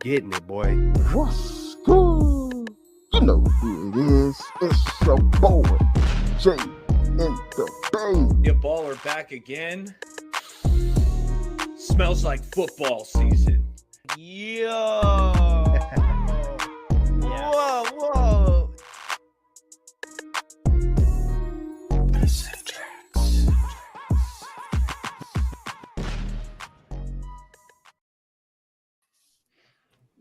getting it, boy. What's good? You know who it is. It's your boy, Jay in the Bay. Your baller back again. Smells like football season. Yo. Yeah. Whoa.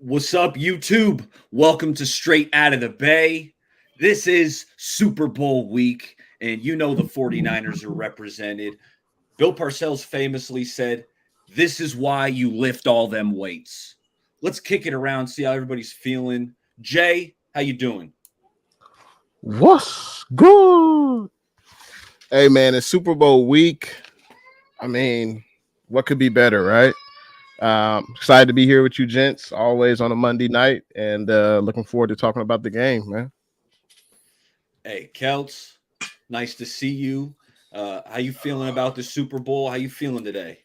What's up, YouTube? Welcome to Straight Out of the Bay. This is Super Bowl week, and you know the 49ers are represented. Bill Parcells famously said, "This is why you lift all them weights." Let's kick it around, see how everybody's feeling. Jay, how you doing? What's good? Hey, man, it's Super Bowl week. I mean, what could be better, right? Excited to be here with you gents, always on a Monday night, and looking forward to talking about the game, man. Hey, Kelts, nice to see you. How you feeling about the Super Bowl? How you feeling today?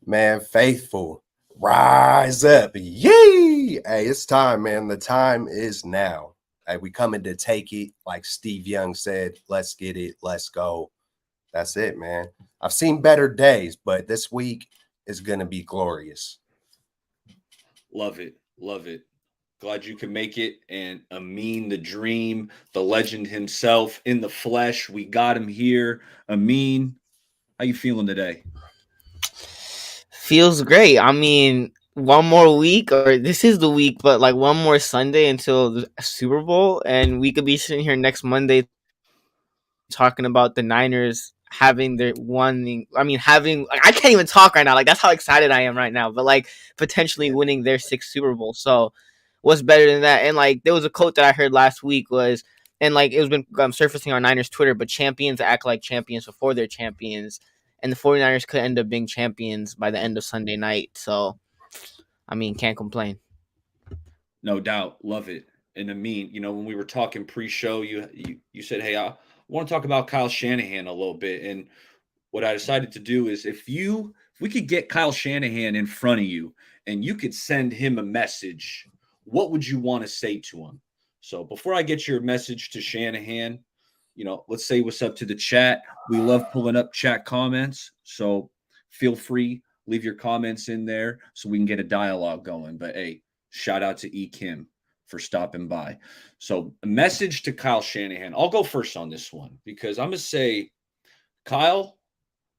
Man, faithful. Rise up. Yay! Hey, it's time, man. The time is now. Hey, we coming to take it. Like Steve Young said, let's get it. Let's go. That's it, man. I've seen better days, but this week is going to be glorious. Love it. Love it. Glad you could make it. And Amin, the dream, the legend himself in the flesh. We got him here. Amin, how you feeling today? Feels great. I mean, one more week, or this is the week, but like one more Sunday until the Super Bowl, and we could be sitting here next Monday talking about the Niners having their one. I mean, I can't even talk right now. Like, that's how excited I am right now. But like, potentially winning their sixth Super Bowl. So, what's better than that? And like, there was a quote that I heard last week was, and like it was been surfacing on Niners Twitter, but champions act like champions before they're champions. And the 49ers could end up being champions by the end of Sunday night. So, I mean, can't complain. No doubt. Love it. And Amin, when we were talking pre-show, you said, hey, I want to talk about Kyle Shanahan a little bit. And what I decided to do is if we could get Kyle Shanahan in front of you and you could send him a message, what would you want to say to him? So before I get your message to Shanahan, let's say what's up to the chat. We love pulling up chat comments. So feel free, leave your comments in there so we can get a dialogue going. But hey, shout out to E. Kim for stopping by. So a message to Kyle Shanahan. I'll go first on this one because I'm going to say, Kyle,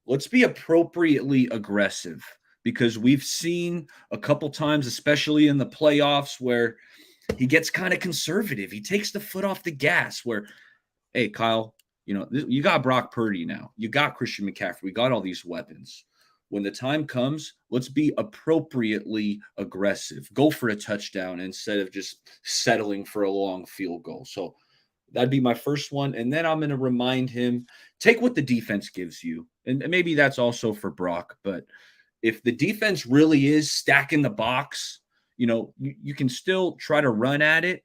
let's be appropriately aggressive because we've seen a couple times, especially in the playoffs, where he gets kind of conservative. He takes the foot off the gas where, hey, Kyle, you got Brock Purdy now. You got Christian McCaffrey. We got all these weapons. When the time comes, let's be appropriately aggressive. Go for a touchdown instead of just settling for a long field goal. So that'd be my first one. And then I'm going to remind him, take what the defense gives you. And maybe that's also for Brock. But if the defense really is stacking the box, you can still try to run at it.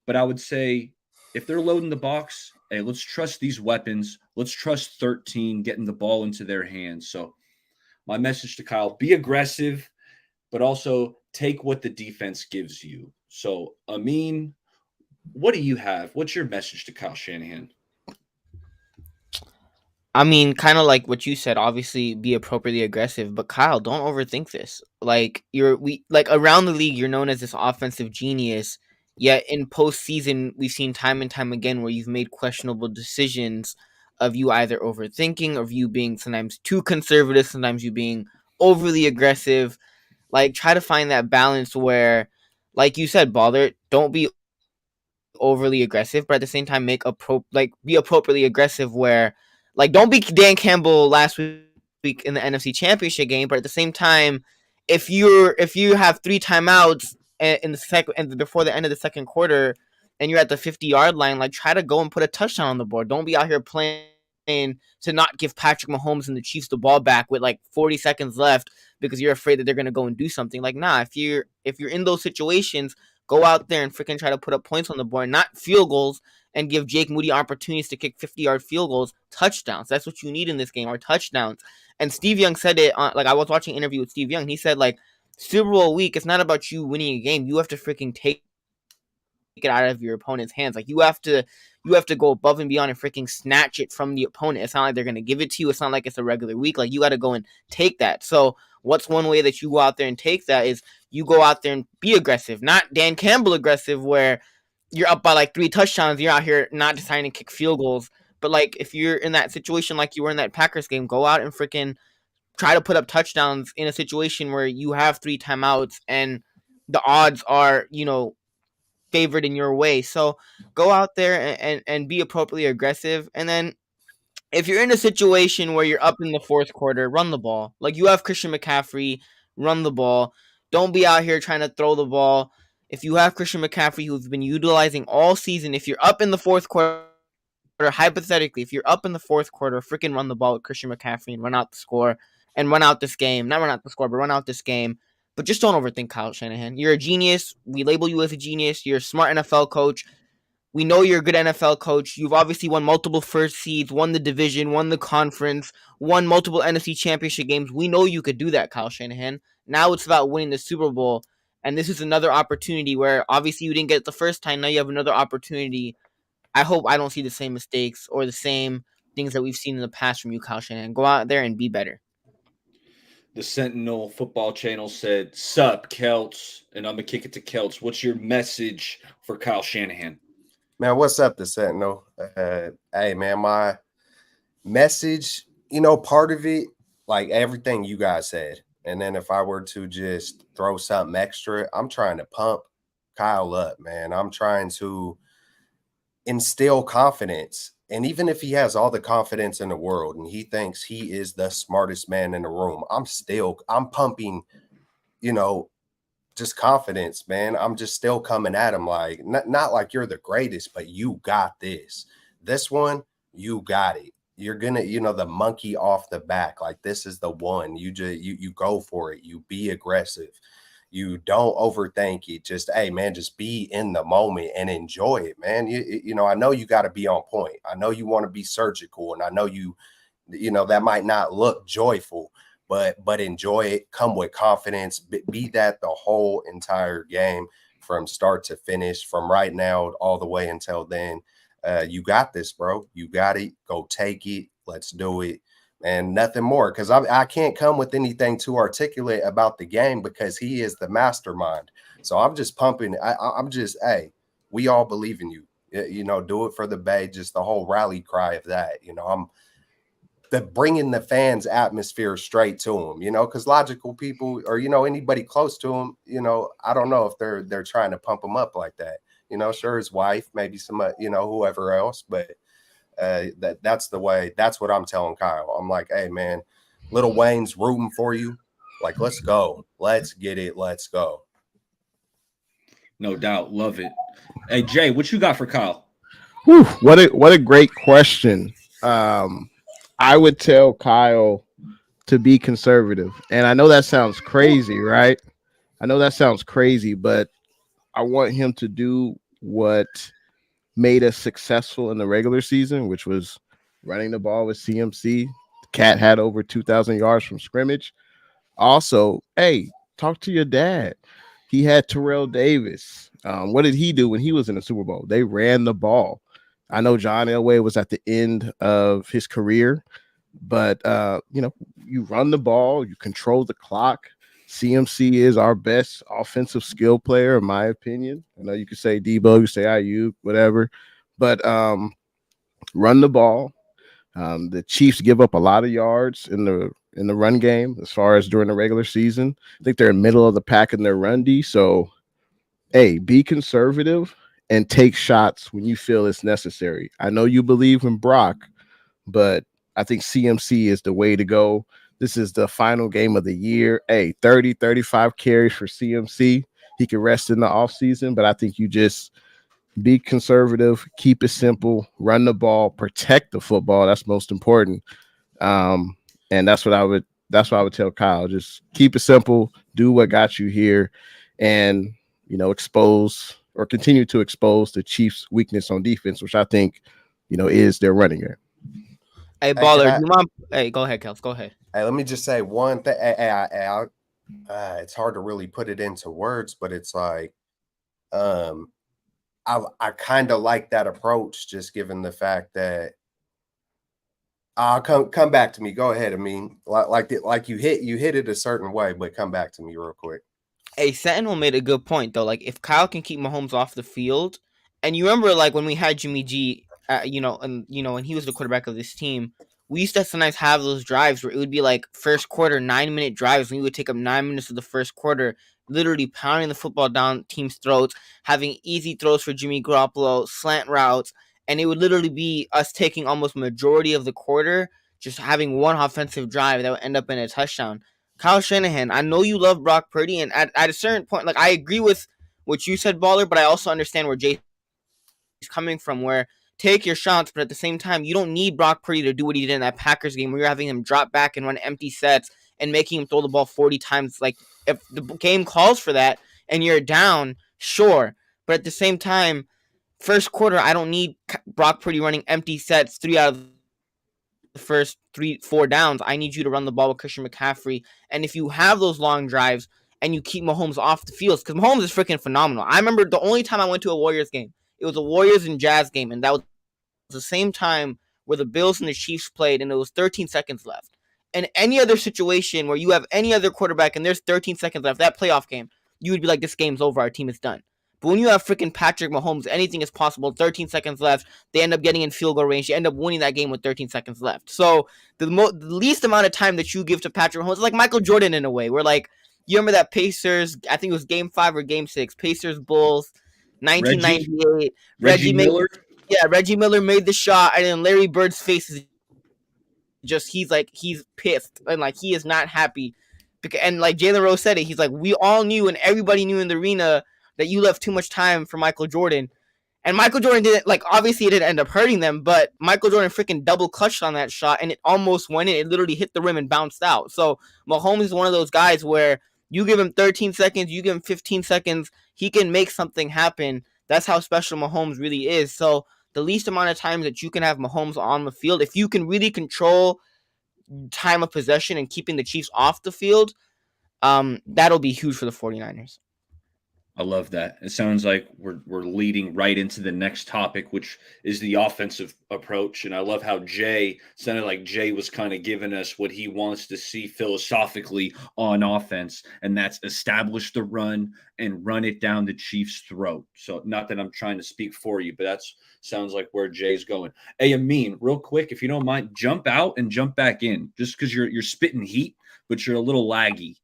But I would say if they're loading the box, hey, let's trust these weapons. Let's trust 13 getting the ball into their hands. So my message to Kyle, be aggressive, but also take what the defense gives you. So, Amin, what do you have? What's your message to Kyle Shanahan? I mean, kind of like what you said, obviously be appropriately aggressive, but Kyle, don't overthink this. Like around the league, you're known as this offensive genius, yet in postseason, we've seen time and time again where you've made questionable decisions of you either overthinking, of you being sometimes too conservative, sometimes you being overly aggressive. Like, try to find that balance where, like you said, Baller, don't be overly aggressive, but at the same time be appropriately aggressive where, like, don't be Dan Campbell last week in the NFC Championship game, but at the same time, if you have 3 timeouts in the second and before the end of the second quarter and you're at the 50-yard line, like, try to go and put a touchdown on the board. Don't be out here playing to not give Patrick Mahomes and the Chiefs the ball back with like 40 seconds left because you're afraid that they're going to go and do something. Like, nah, if you're in those situations, go out there and freaking try to put up points on the board, not field goals, and give Jake Moody opportunities to kick 50-yard field goals, touchdowns. That's what you need in this game, are touchdowns. And Steve Young said it, I was watching an interview with Steve Young. He said, like, Super Bowl week, it's not about you winning a game. You have to freaking take it out of your opponent's hands. Like you have to go above and beyond and freaking snatch it from the opponent. It's not like they're gonna give it to you. It's not like it's a regular week. Like you got to go and take that. So what's one way that you go out there and take that is you go out there and be aggressive, not Dan Campbell aggressive, where you're up by like 3 touchdowns. You're out here not deciding to kick field goals. But like if you're in that situation, like you were in that Packers game, go out and freaking try to put up touchdowns in a situation where you have 3 timeouts and the odds are, favored in your way. So go out there and be appropriately aggressive. And then if you're in a situation where you're up in the fourth quarter, run the ball. Like you have Christian McCaffrey, run the ball. Don't be out here trying to throw the ball. If you have Christian McCaffrey, who's been utilizing all season, if you're up in the fourth quarter, hypothetically, if you're up in the fourth quarter, freaking run the ball with Christian McCaffrey and run out the score and run out this game. Not run out the score, but run out this game. But just don't overthink Kyle Shanahan. You're a genius. We label you as a genius. You're a smart NFL coach. We know you're a good NFL coach. You've obviously won multiple first seeds, won the division, won the conference, won multiple NFC championship games. We know you could do that, Kyle Shanahan. Now it's about winning the Super Bowl. And this is another opportunity where obviously you didn't get it the first time. Now you have another opportunity. I hope I don't see the same mistakes or the same things that we've seen in the past from you, Kyle Shanahan. Go out there and be better. The Sentinel Football Channel said, "Sup, Celts," and I'm gonna kick it to Celts. What's your message for Kyle Shanahan? Man, what's up, the Sentinel? Hey, man, my message, part of it, like everything you guys said. And then if I were to just throw something extra, I'm trying to pump Kyle up, man. I'm trying to instill confidence. And even if he has all the confidence in the world and he thinks he is the smartest man in the room, I'm pumping, just confidence, man. I'm just still coming at him like, not like you're the greatest, but you got this. This one, you got it. You're gonna, the monkey off the back. Like this is the one. You go for it. You be aggressive. You don't overthink it. Just, hey, man, just be in the moment and enjoy it, man. I know you got to be on point. I know you want to be surgical, and I know that might not look joyful, but enjoy it. Come with confidence. Be that the whole entire game from start to finish, from right now all the way until then. You got this, bro. You got it. Go take it. Let's do it. And nothing more, because I can't come with anything too articulate about the game because he is the mastermind. So I'm just pumping. I'm just, hey, we all believe in you. Do it for the Bay. Just the whole rally cry of that. I'm bringing the fans' atmosphere straight to them. Because logical people or anybody close to him, I don't know if they're trying to pump him up like that. Sure, his wife, maybe some, whoever else, but. That's the way. That's what I'm telling Kyle. I'm like, hey, man, Lil Wayne's rooting for you. Like, let's go. Let's get it. Let's go. No doubt. Love it. Hey, Jay, what you got for Kyle? Whew, what a great question. I would tell Kyle to be conservative. And I know that sounds crazy, right? I know that sounds crazy, but I want him to do what made us successful in the regular season, which was running the ball with CMC. The Cat had over 2,000 yards from scrimmage. Also, hey, talk to your dad. He had Terrell Davis. What did he do when he was in the Super Bowl? They ran the ball. I know John Elway was at the end of his career, but you run the ball, you control the clock. CMC is our best offensive skill player, in my opinion. I know you could say Debo, you say IU, whatever, but run the ball. The Chiefs give up a lot of yards in the run game as far as during the regular season. I think they're in middle of the pack in their run D. So, hey, be conservative and take shots when you feel it's necessary. I know you believe in Brock, but I think CMC is the way to go. This is the final game of the year. Hey, 30, 35 carries for CMC. He can rest in the offseason, but I think you just be conservative, keep it simple, run the ball, protect the football. That's most important. And that's what I would tell Kyle. Just keep it simple, do what got you here, and expose or continue to expose the Chiefs' weakness on defense, which I think, is their running game. Hey, Baller, do you mind? Hey, go ahead, Kels. Go ahead. Hey, let me just say one thing. It's hard to really put it into words, but it's like, um, I kind of like that approach, just given the fact that come back to me. Go ahead. I mean, like you hit it a certain way, but come back to me real quick. Hey, Sentinel made a good point though. Like if Kyle can keep Mahomes off the field, and you remember like when we had Jimmy G, when he was the quarterback of this team, we used to sometimes have those drives where it would be like first quarter 9 minute drives, and we would take up 9 minutes of the first quarter, literally pounding the football down teams' throats, having easy throws for Jimmy Garoppolo, slant routes, and it would literally be us taking almost majority of the quarter, just having one offensive drive that would end up in a touchdown. Kyle Shanahan, I know you love Brock Purdy, and at a certain point, like I agree with what you said, Baller, but I also understand where Jay's coming from, where take your shots, but at the same time, you don't need Brock Purdy to do what he did in that Packers game where you're having him drop back and run empty sets and making him throw the ball 40 times. Like, if the game calls for that and you're down, sure. But at the same time, first quarter, I don't need Brock Purdy running empty sets 3 out of the first 3-4 downs. I need you to run the ball with Christian McCaffrey. And if you have those long drives and you keep Mahomes off the field, because Mahomes is freaking phenomenal. I remember the only time I went to a Warriors game, it was a Warriors and Jazz game, and that was the same time where the Bills and the Chiefs played, and there was 13 seconds left. In any other situation where you have any other quarterback and there's 13 seconds left, that playoff game, you would be like, this game's over, our team is done. But when you have freaking Patrick Mahomes, anything is possible. 13 seconds left. They end up getting in field goal range. You end up winning that game with 13 seconds left. So the least amount of time that you give to Patrick Mahomes is like Michael Jordan in a way. Where like you remember that Pacers, I think it was Game 5 or Game 6, Pacers Bulls, 1998. Reggie Made, Miller. yeah, Reggie Miller made the shot, and then Larry Bird's face is just he's pissed and like he is not happy. And like Jalen Rose said it, he's like, we all knew and everybody knew in the arena that you left too much time for Michael Jordan. And Michael Jordan didn't, like, obviously it didn't end up hurting them, but Michael Jordan freaking double clutched on that shot and it almost went in. It literally hit the rim and bounced out. So Mahomes is one of those guys where you give him 13 seconds, you give him 15 seconds, he can make something happen. That's how special Mahomes really is. So the least amount of times that you can have Mahomes on the field, if you can really control time of possession and keeping the Chiefs off the field, that'll be huge for the 49ers. I love that. It sounds like we're leading right into the next topic, which is the offensive approach. And I love how Jay sounded like Jay was kind of giving us what he wants to see philosophically on offense, and that's establish the run and run it down the Chiefs' throat. So not that I'm trying to speak for you, but that's sounds like where Jay's going. Hey, Amin, real quick, if you don't mind, jump out and jump back in, just because you're spitting heat, but you're a little laggy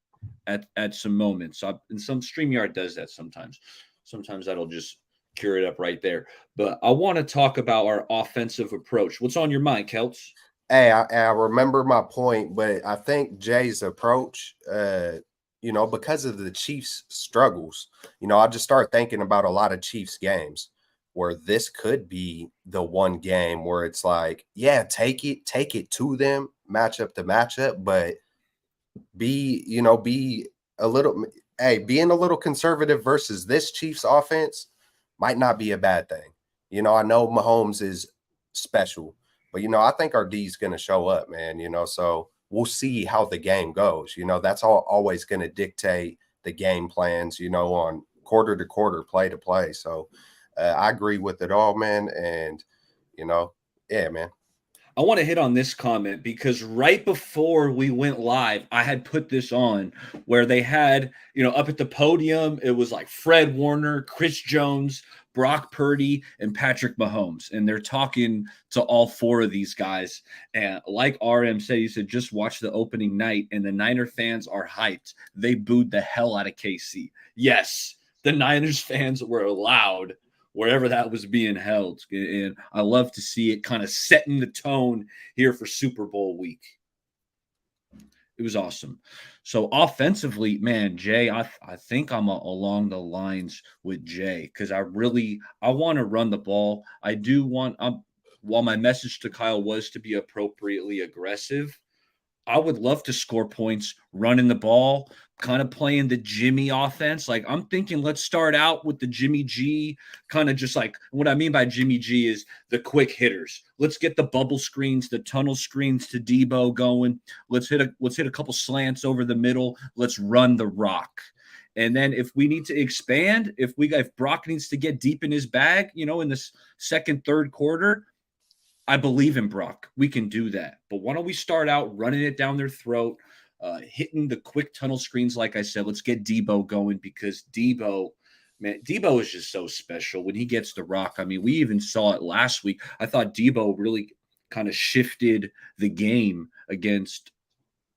at some moments. And some StreamYard does that sometimes. Sometimes that'll just cure it up right there. But I want to talk about our offensive approach. What's on your mind, Kelts? Hey, I remember my point, but I think Jay's approach, because of the Chiefs' struggles, I just start thinking about a lot of Chiefs games where this could be the one game where it's like, yeah, take it to them, matchup to matchup, but be a little, being a little conservative versus this Chiefs offense might not be a bad thing. I know Mahomes is special, but I think our D is going to show up, man. So we'll see how the game goes. That's always going to dictate the game plans, on quarter to quarter, play to play. So I agree with it all, man. And yeah, man. I want to hit on this comment because right before we went live, I had put this on where they had, up at the podium, it was like Fred Warner, Chris Jones, Brock Purdy, and Patrick Mahomes. And they're talking to all four of these guys. And like RM said, he said, just watch the opening night and the Niner fans are hyped. They booed the hell out of KC. Yes, the Niners fans were loud wherever that was being held. And I love to see it kind of setting the tone here for Super Bowl week. It was awesome. So offensively, man, Jay, I think I'm along the lines with Jay because I want to run the ball. I do want, while my message to Kyle was to be appropriately aggressive, I would love to score points running the ball, kind of playing the Jimmy offense. Like I'm thinking, let's start out with the Jimmy G kind of just like what I mean by Jimmy G is the quick hitters. Let's get the bubble screens, the tunnel screens to Debo going. Let's hit a couple slants over the middle. Let's run the rock. And then if we need to expand, if Brock needs to get deep in his bag, in this second, third quarter, I believe in Brock. We can do that. But why don't we start out running it down their throat, hitting the quick tunnel screens, like I said. Let's get Debo going because Debo is just so special when he gets the rock. I mean, we even saw it last week. I thought Debo really kind of shifted the game against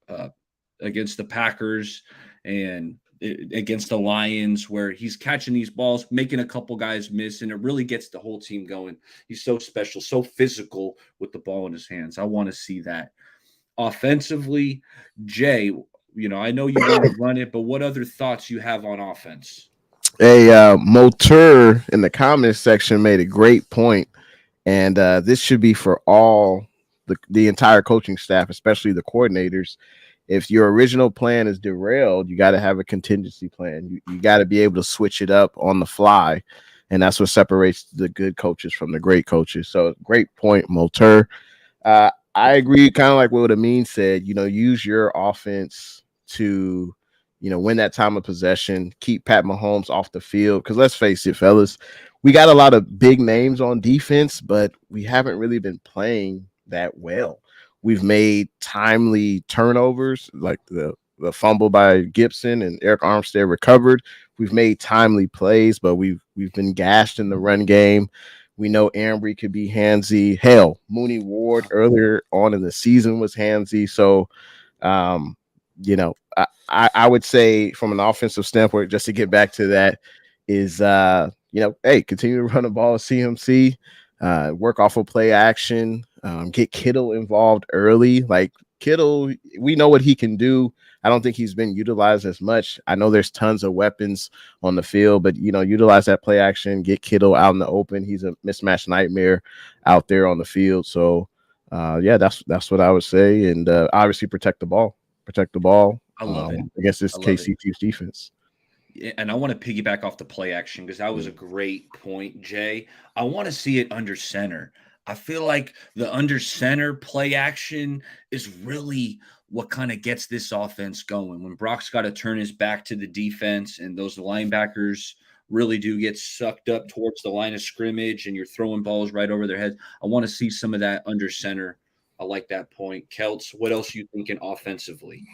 the Packers and against the Lions, where he's catching these balls, making a couple guys miss, and it really gets the whole team going. He's so special, so physical with the ball in his hands. I want to see that. Offensively, Jay, I know you want to run it, but what other thoughts you have on offense? A Moteur in the comments section made a great point, and this should be for all the entire coaching staff, especially the coordinators. If your original plan is derailed, you got to have a contingency plan. You got to be able to switch it up on the fly, and that's what separates the good coaches from the great coaches. So great point, Moteur. I agree, kind of like what Amin said. Use your offense to, win that time of possession. Keep Pat Mahomes off the field because let's face it, fellas, we got a lot of big names on defense, but we haven't really been playing that well. We've made timely turnovers, like the fumble by Gibson and Eric Armstead recovered. We've made timely plays, but we've been gashed in the run game. We know Ambry could be handsy. Hell, Mooney Ward earlier on in the season was handsy. So, I would say from an offensive standpoint, just to get back to that, is hey, continue to run the ball with CMC. Work off of play action, get Kittle involved early. Like Kittle, we know what he can do. I don't think he's been utilized as much. I know there's tons of weapons on the field, but utilize that play action, get Kittle out in the open. He's a mismatch nightmare out there on the field. So that's what I would say. And obviously protect the ball. I love it against this KC Chiefs defense. And I want to piggyback off the play action because that was a great point, Jay. I want to see it under center. I feel like the under center play action is really what kind of gets this offense going. When Brock's got to turn his back to the defense and those linebackers really do get sucked up towards the line of scrimmage and you're throwing balls right over their heads, I want to see some of that under center. I like that point. Kelts, what else are you thinking offensively?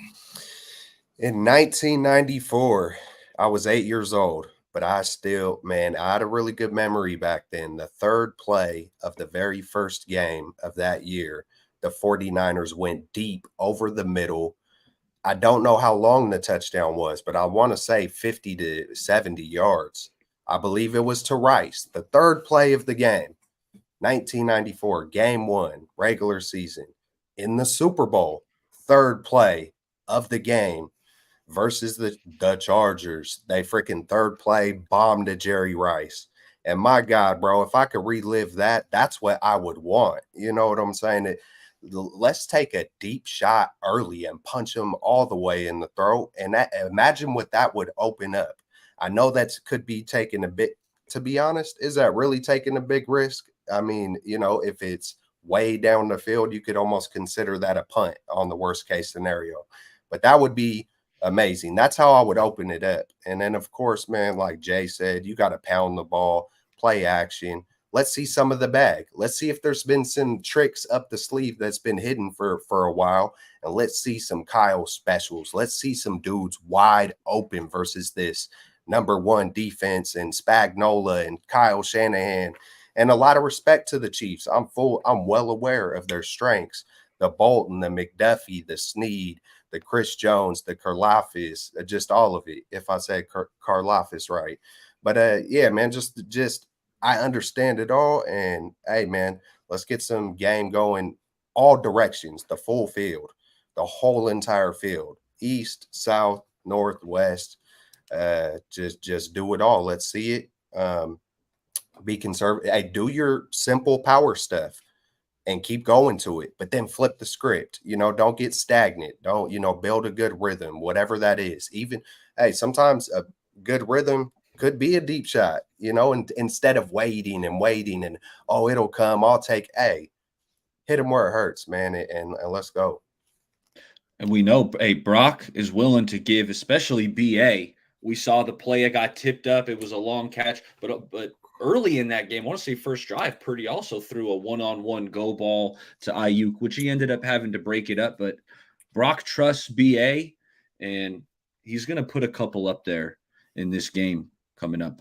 In 1994, I was 8 years old, but I had a really good memory back then. The third play of the very first game of that year, the 49ers went deep over the middle. I don't know how long the touchdown was, but I want to say 50 to 70 yards. I believe it was to Rice, the third play of the game, 1994, game one, regular season. In the Super Bowl, third play of the game, versus the Chargers. They freaking third play bombed to Jerry Rice. And my God, bro, if I could relive that, that's what I would want. You know what I'm saying? Let's take a deep shot early and punch him all the way in the throat. And imagine what that would open up. I know that could be taking a bit, to be honest. Is that really taking a big risk? I mean, if it's way down the field, you could almost consider that a punt on the worst case scenario. But that would be amazing. That's how I would open it up. And then, of course, man, like Jay said, you got to pound the ball, play action. Let's see some of the bag. Let's see if there's been some tricks up the sleeve that's been hidden for a while. And let's see some Kyle specials. Let's see some dudes wide open versus this number one defense and Spagnola and Kyle Shanahan. And a lot of respect to the Chiefs. I'm well aware of their strengths. The Bolton, the McDuffie, the Snead, the Chris Jones, the Karlaftis, just all of it, if I say Karlaftis right. But yeah, man, just I understand it all. And hey, man, let's get some game going all directions, the full field, the whole entire field, east, south, north, west. Just do it all. Let's see it. Be conservative. Hey, do your simple power stuff. and keep going to it, but then flip the script. Don't get stagnant. Don't, build a good rhythm, whatever that is. Even, hey, sometimes a good rhythm could be a deep shot, and instead of waiting and, oh, it'll come, I'll take, hey, hit him where it hurts, man, and let's go. And we know, hey, Brock is willing to give, especially BA. We saw the play it got tipped up. It was a long catch, but early in that game, I want to say first drive, Purdy also threw a one-on-one go ball to Ayuk, which he ended up having to break it up. But Brock trusts BA, and he's going to put a couple up there in this game coming up.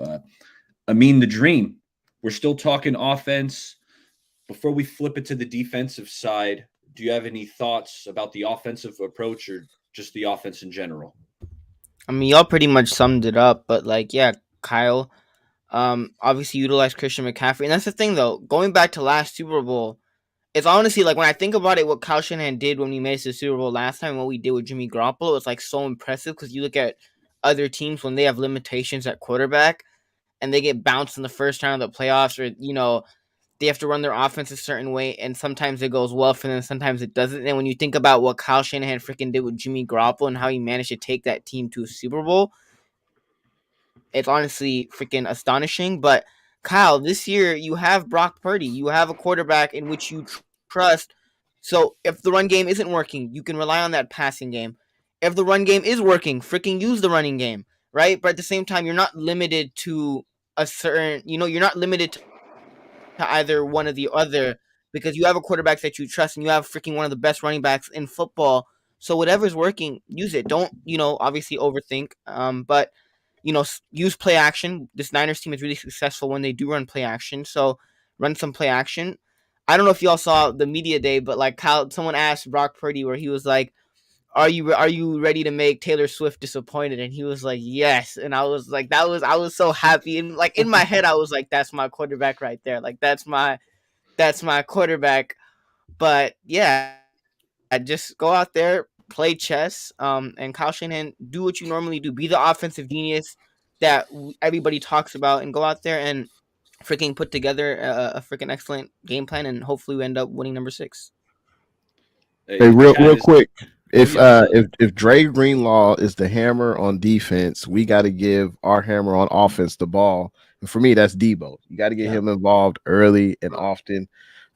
The dream. We're still talking offense. Before we flip it to the defensive side, do you have any thoughts about the offensive approach or just the offense in general? I mean, y'all pretty much summed it up, but like, yeah, Kyle, obviously utilized Christian McCaffrey, and that's the thing though. Going back to last Super Bowl, it's honestly like when I think about it, what Kyle Shanahan did when we made it to the Super Bowl last time, and what we did with Jimmy Garoppolo, it's like so impressive because you look at other teams when they have limitations at quarterback and they get bounced in the first round of the playoffs, or they have to run their offense a certain way, and sometimes it goes well for them, sometimes it doesn't. And when you think about what Kyle Shanahan freaking did with Jimmy Garoppolo and how he managed to take that team to a Super Bowl, it's honestly freaking astonishing. But Kyle, this year you have Brock Purdy, you have a quarterback in which you trust. So if the run game isn't working, you can rely on that passing game. If the run game is working, freaking use the running game, right? But at the same time, you're not limited to a certain, you're not limited to either one or the other because you have a quarterback that you trust and you have freaking one of the best running backs in football. So whatever's working, use it. Don't, obviously overthink. But use play action. This Niners team is really successful when they do run play action. So run some play action. I don't know if y'all saw the media day, but like Kyle, someone asked Brock Purdy where he was like, are you ready to make Taylor Swift disappointed? And he was like, yes. And I was like, I was so happy. And like in my head, I was like, that's my quarterback right there. Like that's my quarterback. But yeah, I just go out there, play chess, and Kyle Shanahan, do what you normally do. Be the offensive genius that everybody talks about, and go out there and freaking put together a freaking excellent game plan, and hopefully we end up winning number 6. Hey, real quick, if yeah, if Dre Greenlaw is the hammer on defense, we got to give our hammer on offense the ball. And for me, that's Debo. You got to get him involved early and often.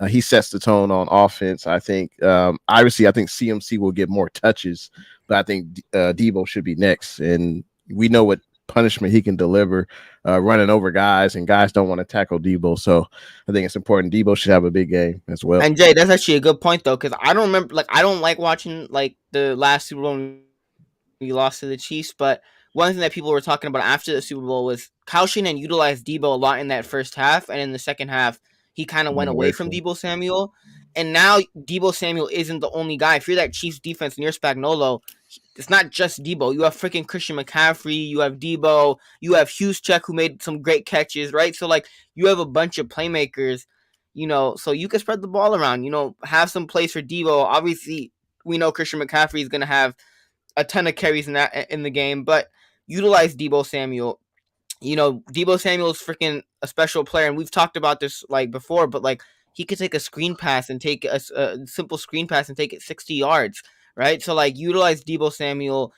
He sets the tone on offense. I think, obviously, I think CMC will get more touches, but I think Debo should be next. And we know what punishment he can deliver, running over guys, and guys don't want to tackle Debo. So I think it's important. Debo should have a big game as well. And Jay, that's actually a good point though, because I don't remember, like, I don't like watching like the last Super Bowl when we lost to the Chiefs, but one thing that people were talking about after the Super Bowl was Kyle Shanahan utilized Debo a lot in that first half, and in the second half, he kind of went away from Debo Samuel. And now Debo Samuel isn't the only guy. If you're that Chiefs defense and you're Spagnuolo, it's not just Debo. You have freaking Christian McCaffrey, you have Debo, you have Juszczyk who made some great catches, right? So like you have a bunch of playmakers, so you can spread the ball around, have some plays for Debo. Obviously, we know Christian McCaffrey is going to have a ton of carries in the game, but utilize Debo Samuel. Debo Samuel is freaking a special player, and we've talked about this like before, but like he could take a screen pass and take a simple screen pass and take it 60 yards, right? So like utilize Debo Samuel,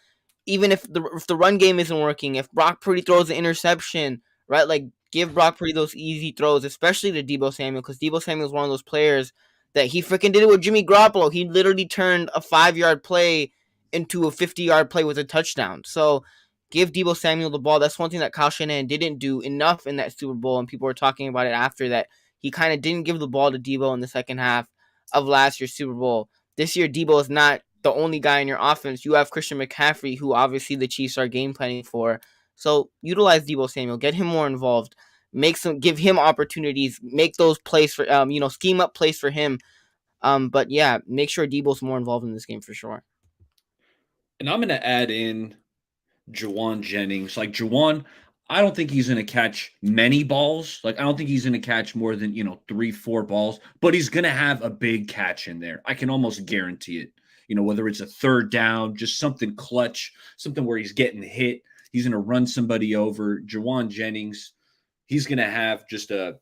even if the run game isn't working. If Brock Purdy throws an interception, right? Like give Brock Purdy those easy throws, especially to Debo Samuel, because Debo Samuel is one of those players that he freaking did it with Jimmy Garoppolo. He literally turned a 5-yard play into a 50-yard play with a touchdown. So give Debo Samuel the ball. That's one thing that Kyle Shanahan didn't do enough in that Super Bowl, and people were talking about it after that. He kind of didn't give the ball to Debo in the second half of last year's Super Bowl. This year, Debo is not the only guy in your offense. You have Christian McCaffrey, who obviously the Chiefs are game planning for. So utilize Debo Samuel, get him more involved, give him opportunities, make those plays for scheme up plays for him. But yeah, make sure Debo's more involved in this game for sure. And I'm going to add in Juwan Jennings. Like Juwan, I don't think he's going to catch many balls. Like I don't think he's going to catch more than 3-4 balls, but he's going to have a big catch in there. I can almost guarantee it. Whether it's a third down, just something clutch, something where he's getting hit, he's going to run somebody over. Juwan Jennings, he's going to have just a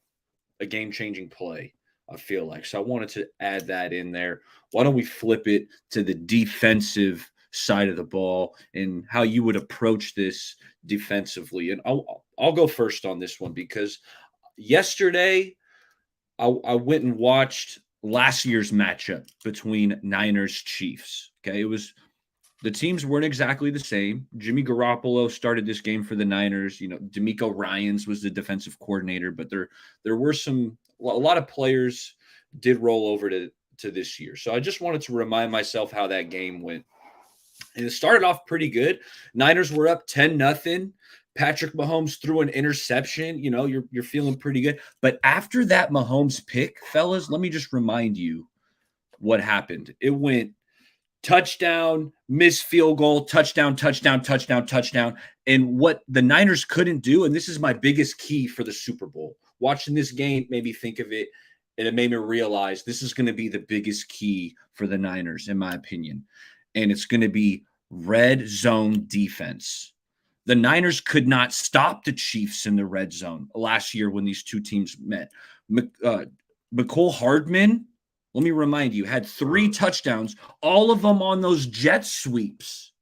game-changing play. I feel like. So I wanted to add that in there. Why don't we flip it to the defensive side of the ball and how you would approach this defensively? And I'll go first on this one because yesterday I went and watched last year's matchup between Niners Chiefs. Okay, it was the teams weren't exactly the same. Jimmy Garoppolo started this game for the Niners. You know, D'Amico Ryans was the defensive coordinator, but there were a lot of players did roll over to this year. So I just wanted to remind myself how that game went. And it started off pretty good. Niners were up 10-0. Patrick Mahomes threw an interception. You know, you're feeling pretty good. But after that Mahomes pick, fellas, let me just remind you what happened. It went touchdown, missed field goal, touchdown, touchdown, touchdown, touchdown. And what the Niners couldn't do, and this is my biggest key for the Super Bowl. Watching this game made me think of it, and it made me realize this is going to be the biggest key for the Niners, in my opinion. And it's going to be red zone defense. The Niners could not stop the Chiefs in the red zone last year when these two teams met. McCole Hardman, let me remind you, had 3 touchdowns, all of them on those jet sweeps,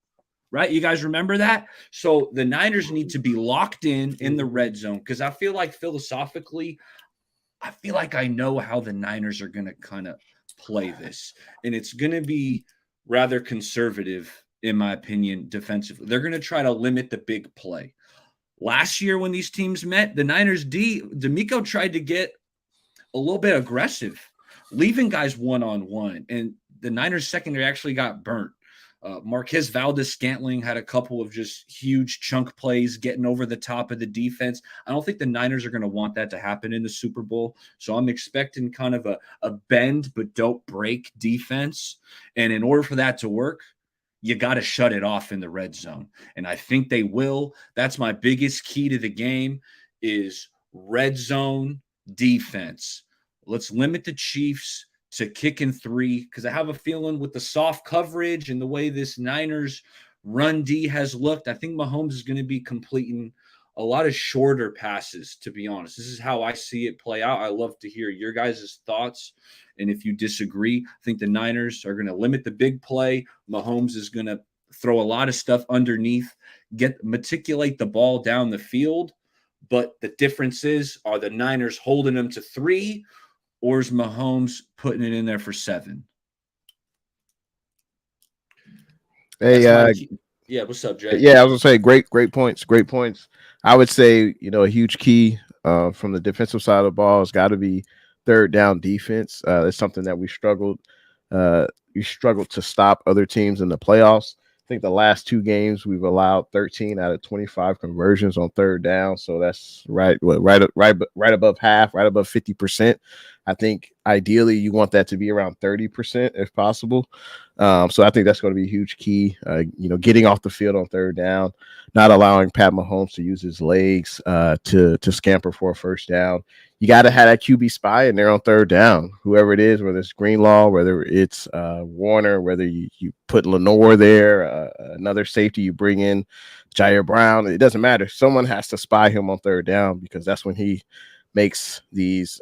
right? You guys remember that? So the Niners need to be locked in the red zone because I feel like philosophically, I feel like I know how the Niners are going to kind of play this. And it's going to be rather conservative, in my opinion, defensively. They're going to try to limit the big play. Last year when these teams met, the Niners D'Amico tried to get a little bit aggressive, leaving guys one-on-one, and the Niners secondary actually got burnt. Marquez Valdez-Scantling had a couple of just huge chunk plays getting over the top of the defense. I don't think the Niners are going to want that to happen in the Super Bowl, so I'm expecting kind of a bend but don't break defense, and in order for that to work, you got to shut it off in the red zone, and I think they will. That's my biggest key to the game is red zone defense. Let's limit the Chiefs to kicking 3 because I have a feeling with the soft coverage and the way this Niners run D has looked, I think Mahomes is going to be completing a lot of shorter passes, to be honest. This is how I see it play out. I love to hear your guys' thoughts. And if you disagree, I think the Niners are going to limit the big play. Mahomes is going to throw a lot of stuff underneath, meticulate the ball down the field. But the difference is, are the Niners holding them to 3? Or is Mahomes putting it in there for 7? Hey, yeah, what's up, Jay? Yeah, I was gonna say great points. Great points. I would say, a huge key from the defensive side of the ball has got to be third down defense. It's something that we struggled to stop other teams in the playoffs. I think the last 2 games we've allowed 13 out of 25 conversions on third down. So that's right above half, right above 50%. I think ideally you want that to be around 30% if possible. So I think that's going to be a huge key. Getting off the field on third down, not allowing Pat Mahomes to use his legs to scamper for a first down. You got to have that QB spy in there on third down, whoever it is, whether it's Greenlaw, whether it's Warner, whether you put Lenore there, another safety you bring in, Jair Brown. It doesn't matter. Someone has to spy him on third down because that's when he makes these,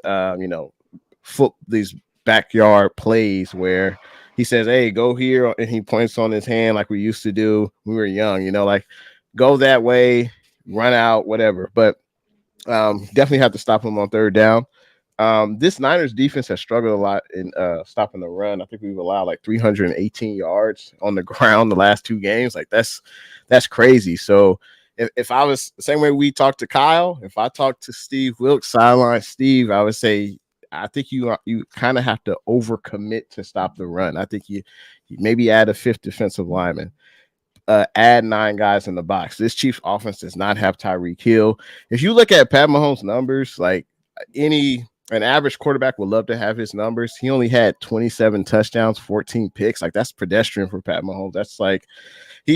these backyard plays where he says, "Hey, go here," and he points on his hand like we used to do when we were young. Like go that way, run out, whatever. But definitely have to stop him on third down. This Niners defense has struggled a lot in stopping the run. I think we've allowed like 318 yards on the ground the last 2 games. Like that's crazy. So if I was the same way we talked to Kyle, if I talked to Steve Wilkes, sideline Steve, I would say I think you kind of have to overcommit to stop the run. I think you maybe add a 5th defensive lineman. Add 9 guys in the box. This Chiefs offense does not have Tyreek Hill. If you look at Pat Mahomes' numbers, like an average quarterback would love to have his numbers. He only had 27 touchdowns, 14 picks. Like that's pedestrian for Pat Mahomes. That's like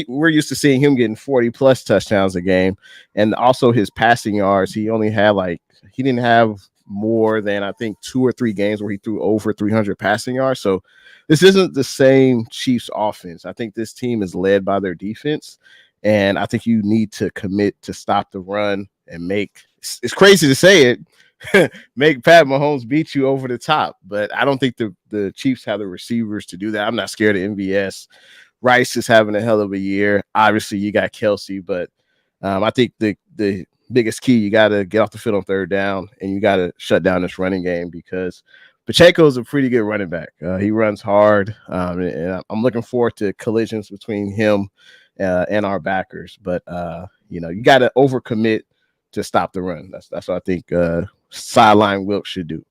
we're used to seeing him getting 40 plus touchdowns a game. And also his passing yards, he didn't have more than I think 2 or 3 games where he threw over 300 passing yards. So this isn't the same Chiefs offense. I think this team is led by their defense, and I think you need to commit to stop the run and it's crazy to say it, make Pat Mahomes beat you over the top. But I don't think the Chiefs have the receivers to do that. I'm not scared of MVS. Rice is having a hell of a year. Obviously, you got Kelsey, but I think the biggest key, you got to get off the field on third down, and you got to shut down this running game because Pacheco is a pretty good running back. He runs hard, and I'm looking forward to collisions between him and our backers. But you got to overcommit to stop the run. That's what I think sideline Wilkes should do.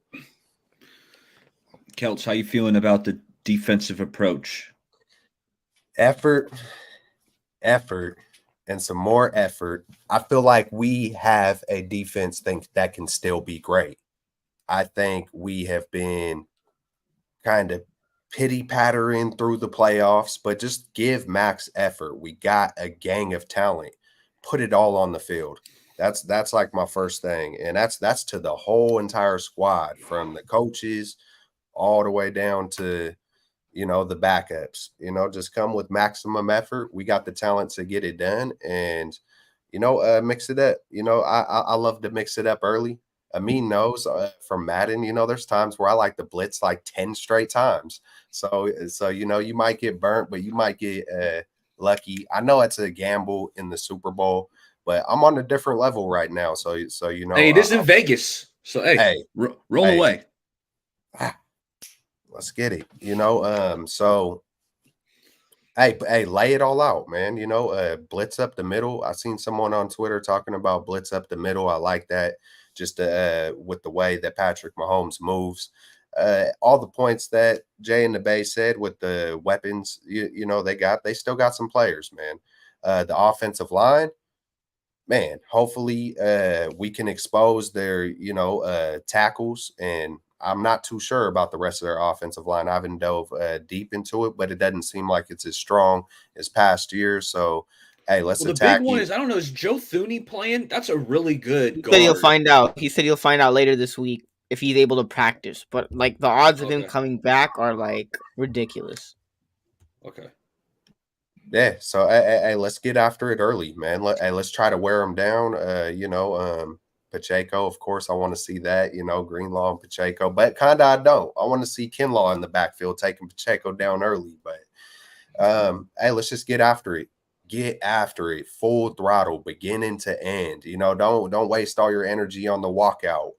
Kelts, how you feeling about the defensive approach? Effort, and some more effort. I feel like we have a defense that can still be great. I think we have been kind of pity pattering through the playoffs, but just give max effort. We got a gang of talent. Put it all on the field. That's like my first thing. And that's to the whole entire squad, from the coaches all the way down to the backups. Just come with maximum effort. We got the talent to get it done, and mix it up. I love to mix it up early. Amin knows from Madden, there's times where I like to blitz like 10 straight times. So you might get burnt, but you might get lucky. I know it's a gamble in the Super Bowl, but I'm on a different level right now. So hey, it is in Vegas. So roll away. Let's get it. So hey, lay it all out, man. Blitz up the middle. I seen someone on Twitter talking about blitz up the middle. I like that. Just with the way that Patrick Mahomes moves. All the points that Jay and the Bay said with the weapons, they still got some players, man. The offensive line, man, hopefully we can expose their, tackles. And I'm not too sure about the rest of their offensive line. I haven't dove deep into it, but it doesn't seem like it's as strong as past years. So, hey, let's attack. The big one is, I don't know, is Joe Thuney playing? That's a really good guard. He said he'll find out. He said he'll find out later this week if he's able to practice. But like the odds of him coming back are like ridiculous. Okay. Yeah, so hey, let's get after it early, man. Let's try to wear them down. Pacheco, of course, I want to see that. Greenlaw and Pacheco, but kind of I don't. I want to see Kinlaw in the backfield taking Pacheco down early. But hey, let's just get after it. Get after it, full throttle, beginning to end. Don't waste all your energy on the walkout.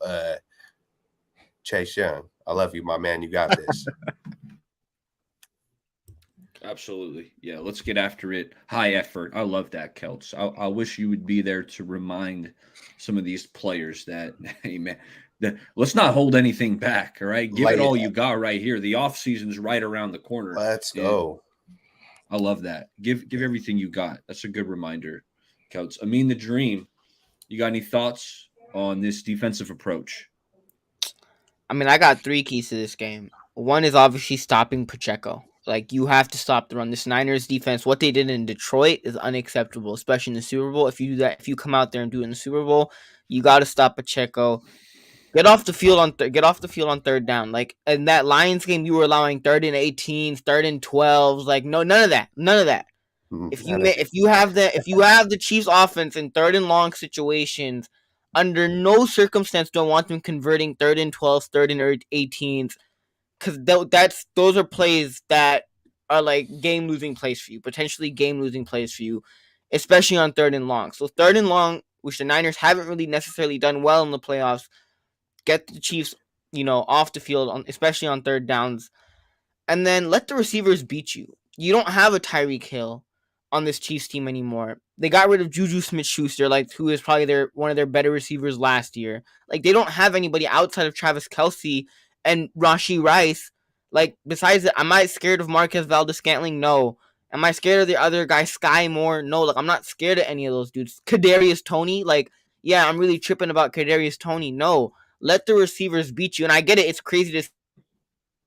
Chase Young, I love you, my man. You got this. Absolutely. Yeah, let's get after it. High effort. I love that, Kelts. I wish you would be there to remind some of these players that, hey, man, let's not hold anything back, all right? Give it all you got right here. The offseason's right around the corner. Let's go. I love that. Give everything you got. That's a good reminder, Kelts. Amin the Dream, you got any thoughts on this defensive approach? I mean, I got 3 keys to this game. One is obviously stopping Pacheco. Like, you have to stop the run. This Niners defense, what they did in Detroit is unacceptable, especially in the Super Bowl. If you do that, if you come out there and do it in the Super Bowl, you got to stop Pacheco. Get off the field on third down. Like, in that Lions game, you were allowing 3rd and 18s, 3rd and 12s. Like, no, none of that. If you have the Chiefs offense in 3rd and long situations, under no circumstance do I want them converting 3rd and 12s, 3rd and 18s. Because those are plays that are like game-losing plays for you, potentially game-losing plays for you, especially on 3rd and long. So 3rd and long, which the Niners haven't really necessarily done well in the playoffs, get the Chiefs, off the field, especially on 3rd downs, and then let the receivers beat you. You don't have a Tyreek Hill on this Chiefs team anymore. They got rid of Juju Smith-Schuster, who is probably one of their better receivers last year. Like, they don't have anybody outside of Travis Kelce and Rashee Rice. Like, besides that, am I scared of Marquez Valdes-Scantling? No. Am I scared of the other guy, Sky Moore? No. Like, I'm not scared of any of those dudes. Kadarius Toney? Like, yeah, I'm really tripping about Kadarius Toney. No. Let the receivers beat you. And I get it. It's crazy to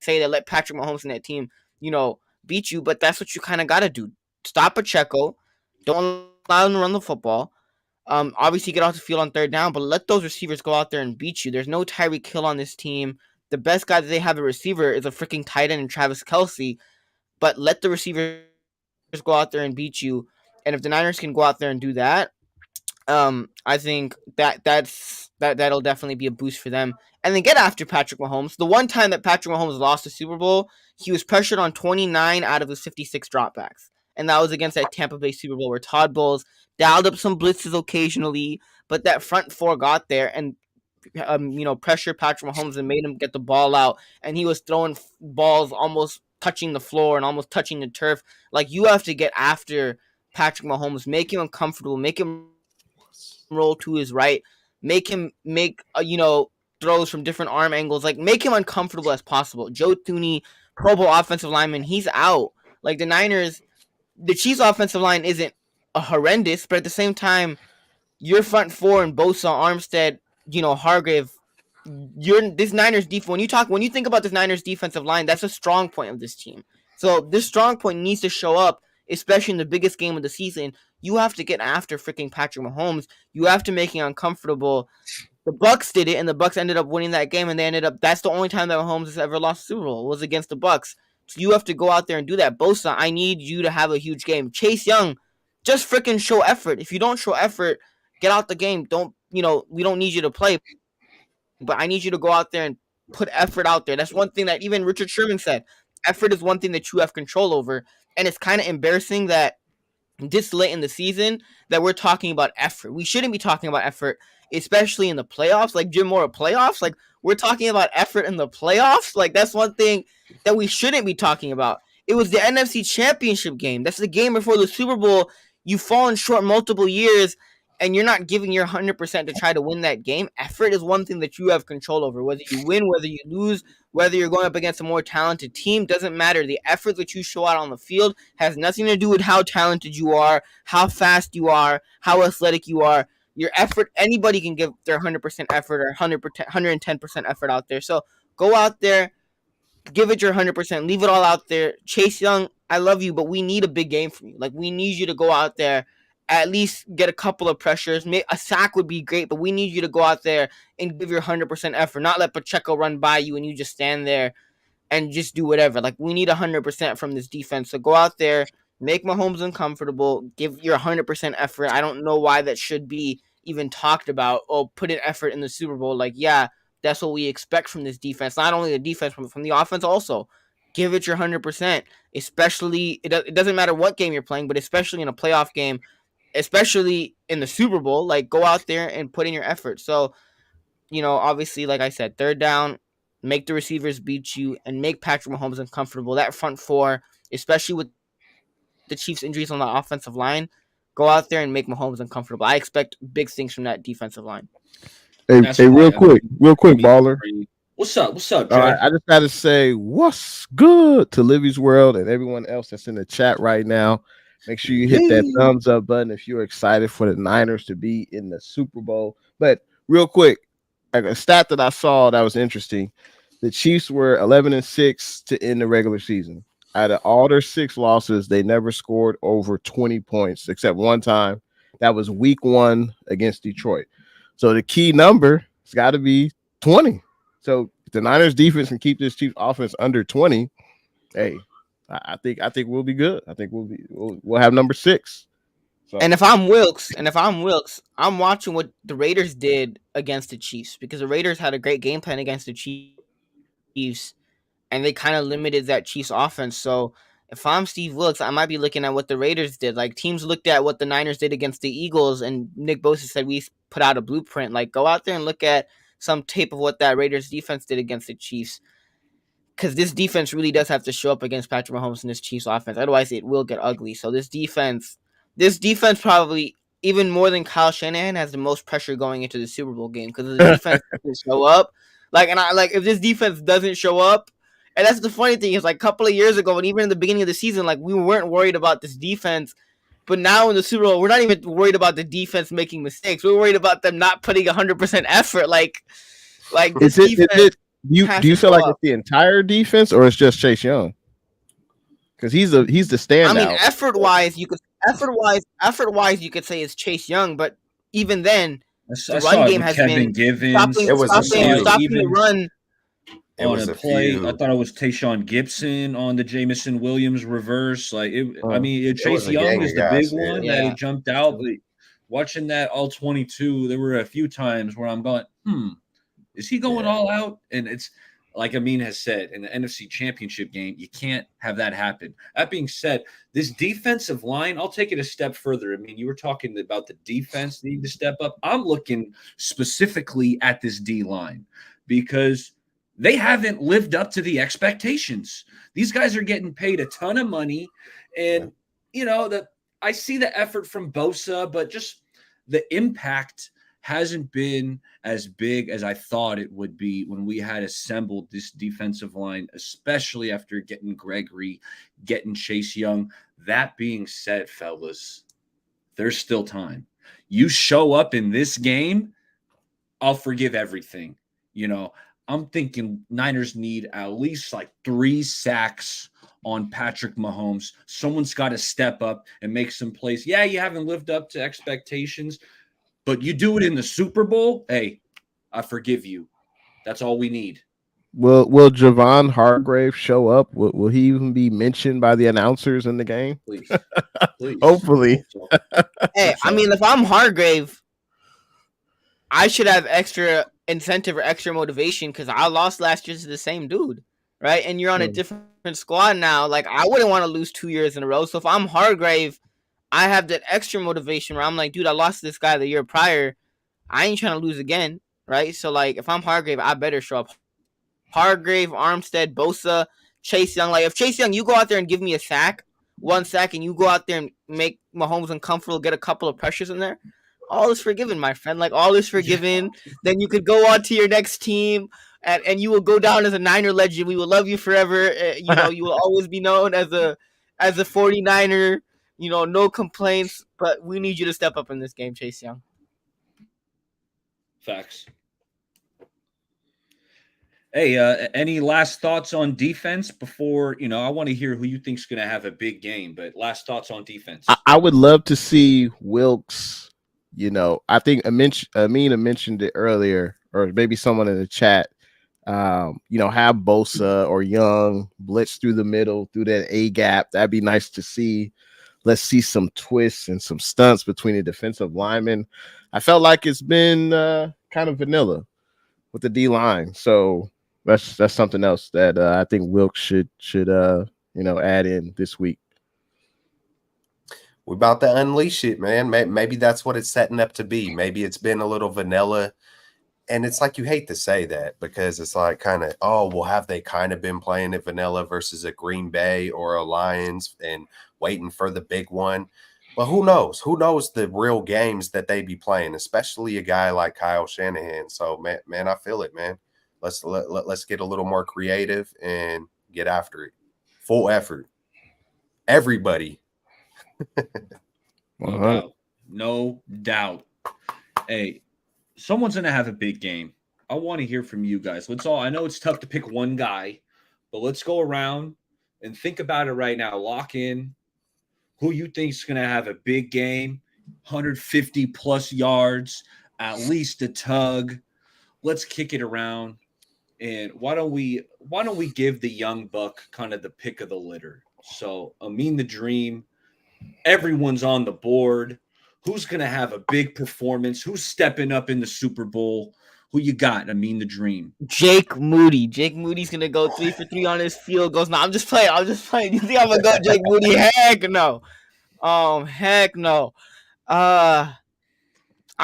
say that let Patrick Mahomes and that team, beat you. But that's what you kind of got to do. Stop Pacheco. Don't allow them to run the football. Obviously, get off the field on 3rd down. But let those receivers go out there and beat you. There's no Tyreek Hill on this team. The best guy that they have a receiver is a freaking tight end in Travis Kelce. But let the receivers go out there and beat you. And if the Niners can go out there and do that, I think that'll definitely be a boost for them. And then get after Patrick Mahomes. The one time that Patrick Mahomes lost the Super Bowl, he was pressured on 29 out of his 56 dropbacks. And that was against that Tampa Bay Super Bowl where Todd Bowles dialed up some blitzes occasionally, but that front four got there and pressured Patrick Mahomes and made him get the ball out. And he was throwing balls almost touching the floor and almost touching the turf. Like, you have to get after Patrick Mahomes, make him uncomfortable, make him roll to his right, make him make throws from different arm angles, like make him uncomfortable as possible. Joe Thuney, Pro Bowl offensive lineman, he's out. Like the Chiefs offensive line isn't a horrendous, but at the same time, your front four and Bosa, Armstead, Hargrave, this Niners defense. When you think about this Niners defensive line, that's a strong point of this team. So this strong point needs to show up, especially in the biggest game of the season. You have to get after freaking Patrick Mahomes. You have to make him uncomfortable. The Bucs did it, and the Bucs ended up winning that game, and that's the only time that Mahomes has ever lost a Super Bowl was against the Bucs. So you have to go out there and do that. Bosa, I need you to have a huge game. Chase Young, just freaking show effort. If you don't show effort, get out the game. We don't need you to play, but I need you to go out there and put effort out there. That's one thing that even Richard Sherman said. Effort is one thing that you have control over, and it's kind of embarrassing that this late in the season that we're talking about effort. We shouldn't be talking about effort, especially in the playoffs. Like Jim Mora playoffs, like we're talking about effort in the playoffs. Like that's one thing that we shouldn't be talking about. It was the NFC Championship game. That's the game before the Super Bowl. You've fallen short multiple years, and you're not giving your 100% to try to win that game. Effort is one thing that you have control over. Whether you win, whether you lose, whether you're going up against a more talented team, doesn't matter. The effort that you show out on the field has nothing to do with how talented you are, how fast you are, how athletic you are. Your effort, anybody can give their 100% effort or 110% effort out there. So go out there, give it your 100%, leave it all out there. Chase Young, I love you, but we need a big game from you. Like, we need you to go out there, at least get a couple of pressures. A sack would be great, but we need you to go out there and give your 100% effort. Not let Pacheco run by you and you just stand there and just do whatever. Like, we need 100% from this defense. So go out there, make Mahomes uncomfortable, give your 100% effort. I don't know why that should be even talked about. Oh, put an effort in the Super Bowl. Like, yeah, that's what we expect from this defense. Not only the defense, from the offense also. Give it your 100%. Especially, it doesn't matter what game you're playing, but especially in a playoff game, especially in the Super Bowl, like go out there and put in your effort. So, obviously, like I said, third down, make the receivers beat you and make Patrick Mahomes uncomfortable. That front four, especially with the Chiefs' injuries on the offensive line, go out there and make Mahomes uncomfortable. I expect big things from that defensive line. Hey, real quick, baller. What's up, Jay? All right, I just got to say what's good to Livy's World and everyone else that's in the chat right now. Make sure you hit that thumbs up button if you're excited for the Niners to be in the Super Bowl. But real quick, a stat that I saw that was interesting. The Chiefs were 11-6 to end the regular season. Out of all their 6 losses, they never scored over 20 points except one time. That was week 1 against Detroit. So the key number has got to be 20. So if the Niners defense can keep this Chiefs offense under 20, hey, I think we'll be good. I think we'll have number 6. So. And if I'm Wilkes, I'm watching what the Raiders did against the Chiefs, because the Raiders had a great game plan against the Chiefs, and they kind of limited that Chiefs offense. So if I'm Steve Wilkes, I might be looking at what the Raiders did. Like, teams looked at what the Niners did against the Eagles, and Nick Bosa said we put out a blueprint. Like, go out there and look at some tape of what that Raiders defense did against the Chiefs. Because this defense really does have to show up against Patrick Mahomes and this Chiefs offense. Otherwise, it will get ugly. So this defense probably, even more than Kyle Shanahan, has the most pressure going into the Super Bowl game, because the defense doesn't show up. If this defense doesn't show up, and that's the funny thing is, like, a couple of years ago, and even in the beginning of the season, like, we weren't worried about this defense. But now in the Super Bowl, we're not even worried about the defense making mistakes. We're worried about them not putting 100% effort. Like this defense. Do you feel like it's the entire defense, or it's just Chase Young? Because he's the standout. I mean, effort wise, you could say it's Chase Young, but even then, the run game has been stopping the run. On a play, I thought it was Tayshaun Gibson on the Jamison Williams reverse. Chase Young is the big one that jumped out. But watching that all 22, there were a few times where I'm going, is he going all out? And it's like Amin has said, in the NFC Championship game, you can't have that happen. That being said, this defensive line, I'll take it a step further. I mean, you were talking about the defense needing to step up. I'm looking specifically at this D line because they haven't lived up to the expectations. These guys are getting paid a ton of money. And, I see the effort from Bosa, but just the impact hasn't been as big as I thought it would be when we had assembled this defensive line, especially after getting Gregory, getting Chase Young. That being said, fellas, there's still time. You show up in this game, I'll forgive everything. I'm thinking Niners need at least like 3 sacks on Patrick Mahomes. Someone's got to step up and make some plays. Yeah, you haven't lived up to expectations, but you do it in the Super Bowl, hey, I forgive you. That's all we need. Will Javon Hargrave show up? Will he even be mentioned by the announcers in the game? Please. Hopefully. Hey, I mean, if I'm Hargrave, I should have extra incentive or extra motivation because I lost last year to the same dude, right? And you're on a different squad now. Like, I wouldn't want to lose 2 years in a row. So if I'm Hargrave, I have that extra motivation where I'm like, dude, I lost this guy the year prior. I ain't trying to lose again, right? So, like, if I'm Hargrave, I better show up. Hargrave, Armstead, Bosa, Chase Young. Like, if Chase Young, you go out there and give me a sack, 1 sack, and you go out there and make Mahomes uncomfortable, get a couple of pressures in there, all is forgiven, my friend. Like, all is forgiven. Then you could go on to your next team, and you will go down as a Niner legend. We will love you forever. You will always be known as a 49er. No complaints, but we need you to step up in this game, Chase Young. Facts. Hey, any last thoughts on defense before, I want to hear who you think's going to have a big game, but last thoughts on defense. I would love to see Wilkes. I think Amina mentioned it earlier, or maybe someone in the chat. Have Bosa or Young blitz through the middle, through that A gap. That'd be nice to see. Let's see some twists and some stunts between the defensive linemen. I felt like it's been kind of vanilla with the D line, so that's something else that I think Wilkes should add in this week. We're about to unleash it, man. Maybe that's what it's setting up to be. Maybe it's been a little vanilla. And it's like you hate to say that because it's like kind of, have they kind of been playing it vanilla versus a Green Bay or a Lions and waiting for the big one? But who knows? Who knows the real games that they be playing, especially a guy like Kyle Shanahan. So, man, I feel it, man. Let's get a little more creative and get after it. Full effort. Everybody. No doubt. Hey, someone's going to have a big game. I want to hear from you guys. I know it's tough to pick one guy, but let's go around and think about it right now. Lock in who you think is going to have a big game, 150 plus yards, at least a tug. Let's kick it around. And why don't we give the young buck kind of the pick of the litter? So, Amin the Dream, everyone's on the board. Who's going to have a big performance? Who's stepping up in the Super Bowl? Who you got? Amin the Dream. Jake Moody. Jake Moody's going to go 3 for 3 on his field goals. No, I'm just playing. You think I'm going to go Jake Moody? Heck no. Heck no. I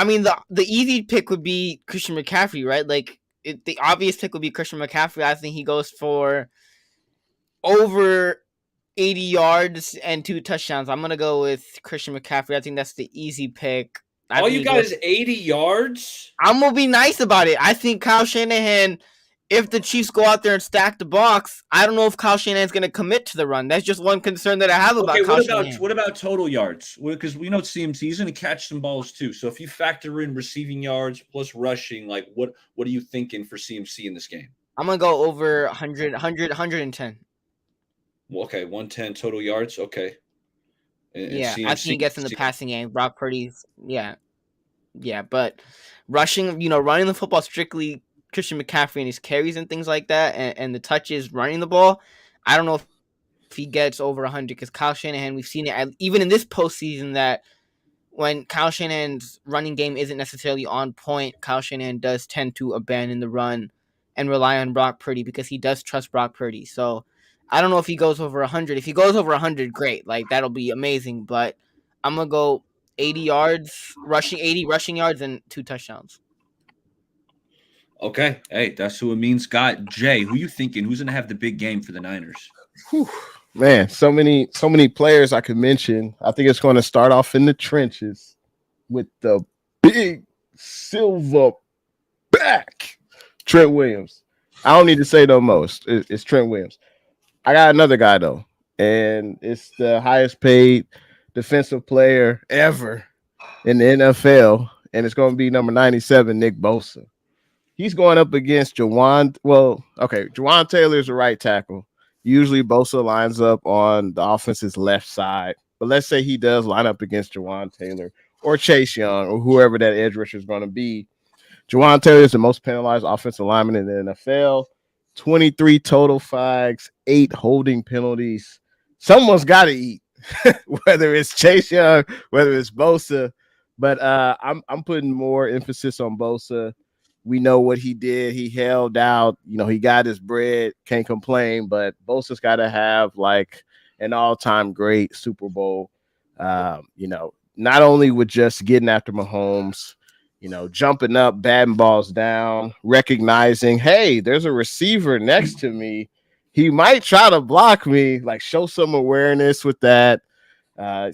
mean, the easy pick would be Christian McCaffrey, right? Like, the obvious pick would be Christian McCaffrey. I think he goes for over 80 yards and 2 touchdowns. I'm going to go with Christian McCaffrey. I think that's the easy pick. All you got is 80 yards? I'm going to be nice about it. I think Kyle Shanahan, if the Chiefs go out there and stack the box, I don't know if Kyle Shanahan's going to commit to the run. That's just one concern that I have about Kyle Shanahan. What about total yards? Because we know CMC's going to catch some balls too. So if you factor in receiving yards plus rushing, like what are you thinking for CMC in this game? I'm going to go over 110. Well, okay, 110 total yards. Okay. And I think he gets in the passing game. Brock Purdy's, yeah, but rushing, running the football strictly Christian McCaffrey and his carries and things like that, and the touches running the ball. I don't know if he gets over 100 because Kyle Shanahan, we've seen it even in this postseason that when Kyle Shanahan's running game isn't necessarily on point, Kyle Shanahan does tend to abandon the run and rely on Brock Purdy because he does trust Brock Purdy. So I don't know if he goes over 100. If he goes over 100, great. Like, that'll be amazing. But I'm going to go 80 rushing yards and 2 touchdowns. Okay. Hey, that's who Amin's got. Jay, who you thinking? Who's going to have the big game for the Niners? Whew. Man, so many players I could mention. I think it's going to start off in the trenches with the big silver back, Trent Williams. I don't need to say no most. It's Trent Williams. I got another guy though, and it's the highest paid defensive player ever in the NFL, and it's going to be number 97, Nick Bosa. He's going up against Jawan. Well, okay, Jawan Taylor's a right tackle. Usually Bosa lines up on the offense's left side, but let's say he does line up against Jawan Taylor or Chase Young or whoever that edge rusher is going to be. Jawan Taylor is the most penalized offensive lineman in the NFL. 23 total flags, 8 holding penalties. Someone's got to eat, whether it's Chase Young, whether it's Bosa. But I'm putting more emphasis on Bosa. We know what he did. He held out. You know, he got his bread. Can't complain. But Bosa's got to have like an all-time great Super Bowl. You know, not only with just getting after Mahomes, you know, jumping up, batting balls down, recognizing, hey, there's a receiver next to me. He might try to block me. Like, show some awareness with that.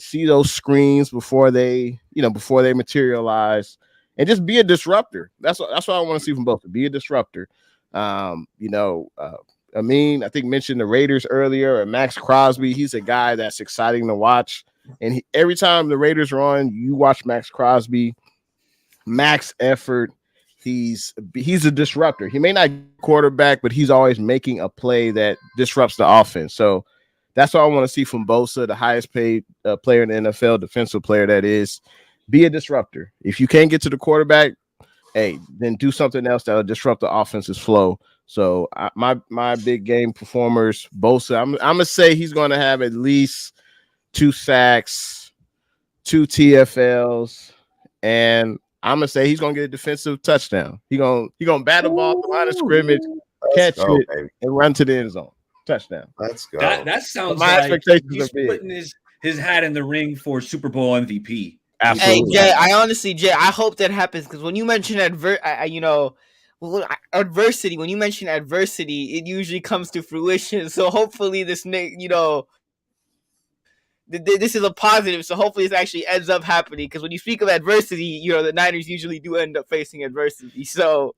See those screens before they materialize. And just be a disruptor. That's what I want to see from both. Be a disruptor. I think mentioned the Raiders earlier, or Max Crosby. He's a guy that's exciting to watch. And every time the Raiders are on, you watch Max Crosby, max effort. He's a disruptor. He may not quarterback, but he's always making a play that disrupts the offense. So that's what I want to see from Bosa, the highest paid player in the NFL, defensive player that is. Be a disruptor. If you can't get to the quarterback, hey, then do something else that'll disrupt the offense's flow. So my big game performers, Bosa, I'm gonna say he's gonna have at least 2 sacks, 2 TFLs, and I'm gonna say he's gonna get a defensive touchdown. He gonna bat the ball at the line of scrimmage, catch it, baby, and run to the end zone. Touchdown. Let's go. That sounds my like expectations he's are big. putting his hat in the ring for Super Bowl MVP. Absolutely. Hey, Jay, I hope that happens, because when you mention adversity, when you mention adversity, it usually comes to fruition. So hopefully this is a positive. So hopefully this actually ends up happening, because when you speak of adversity, the Niners usually do end up facing adversity. So,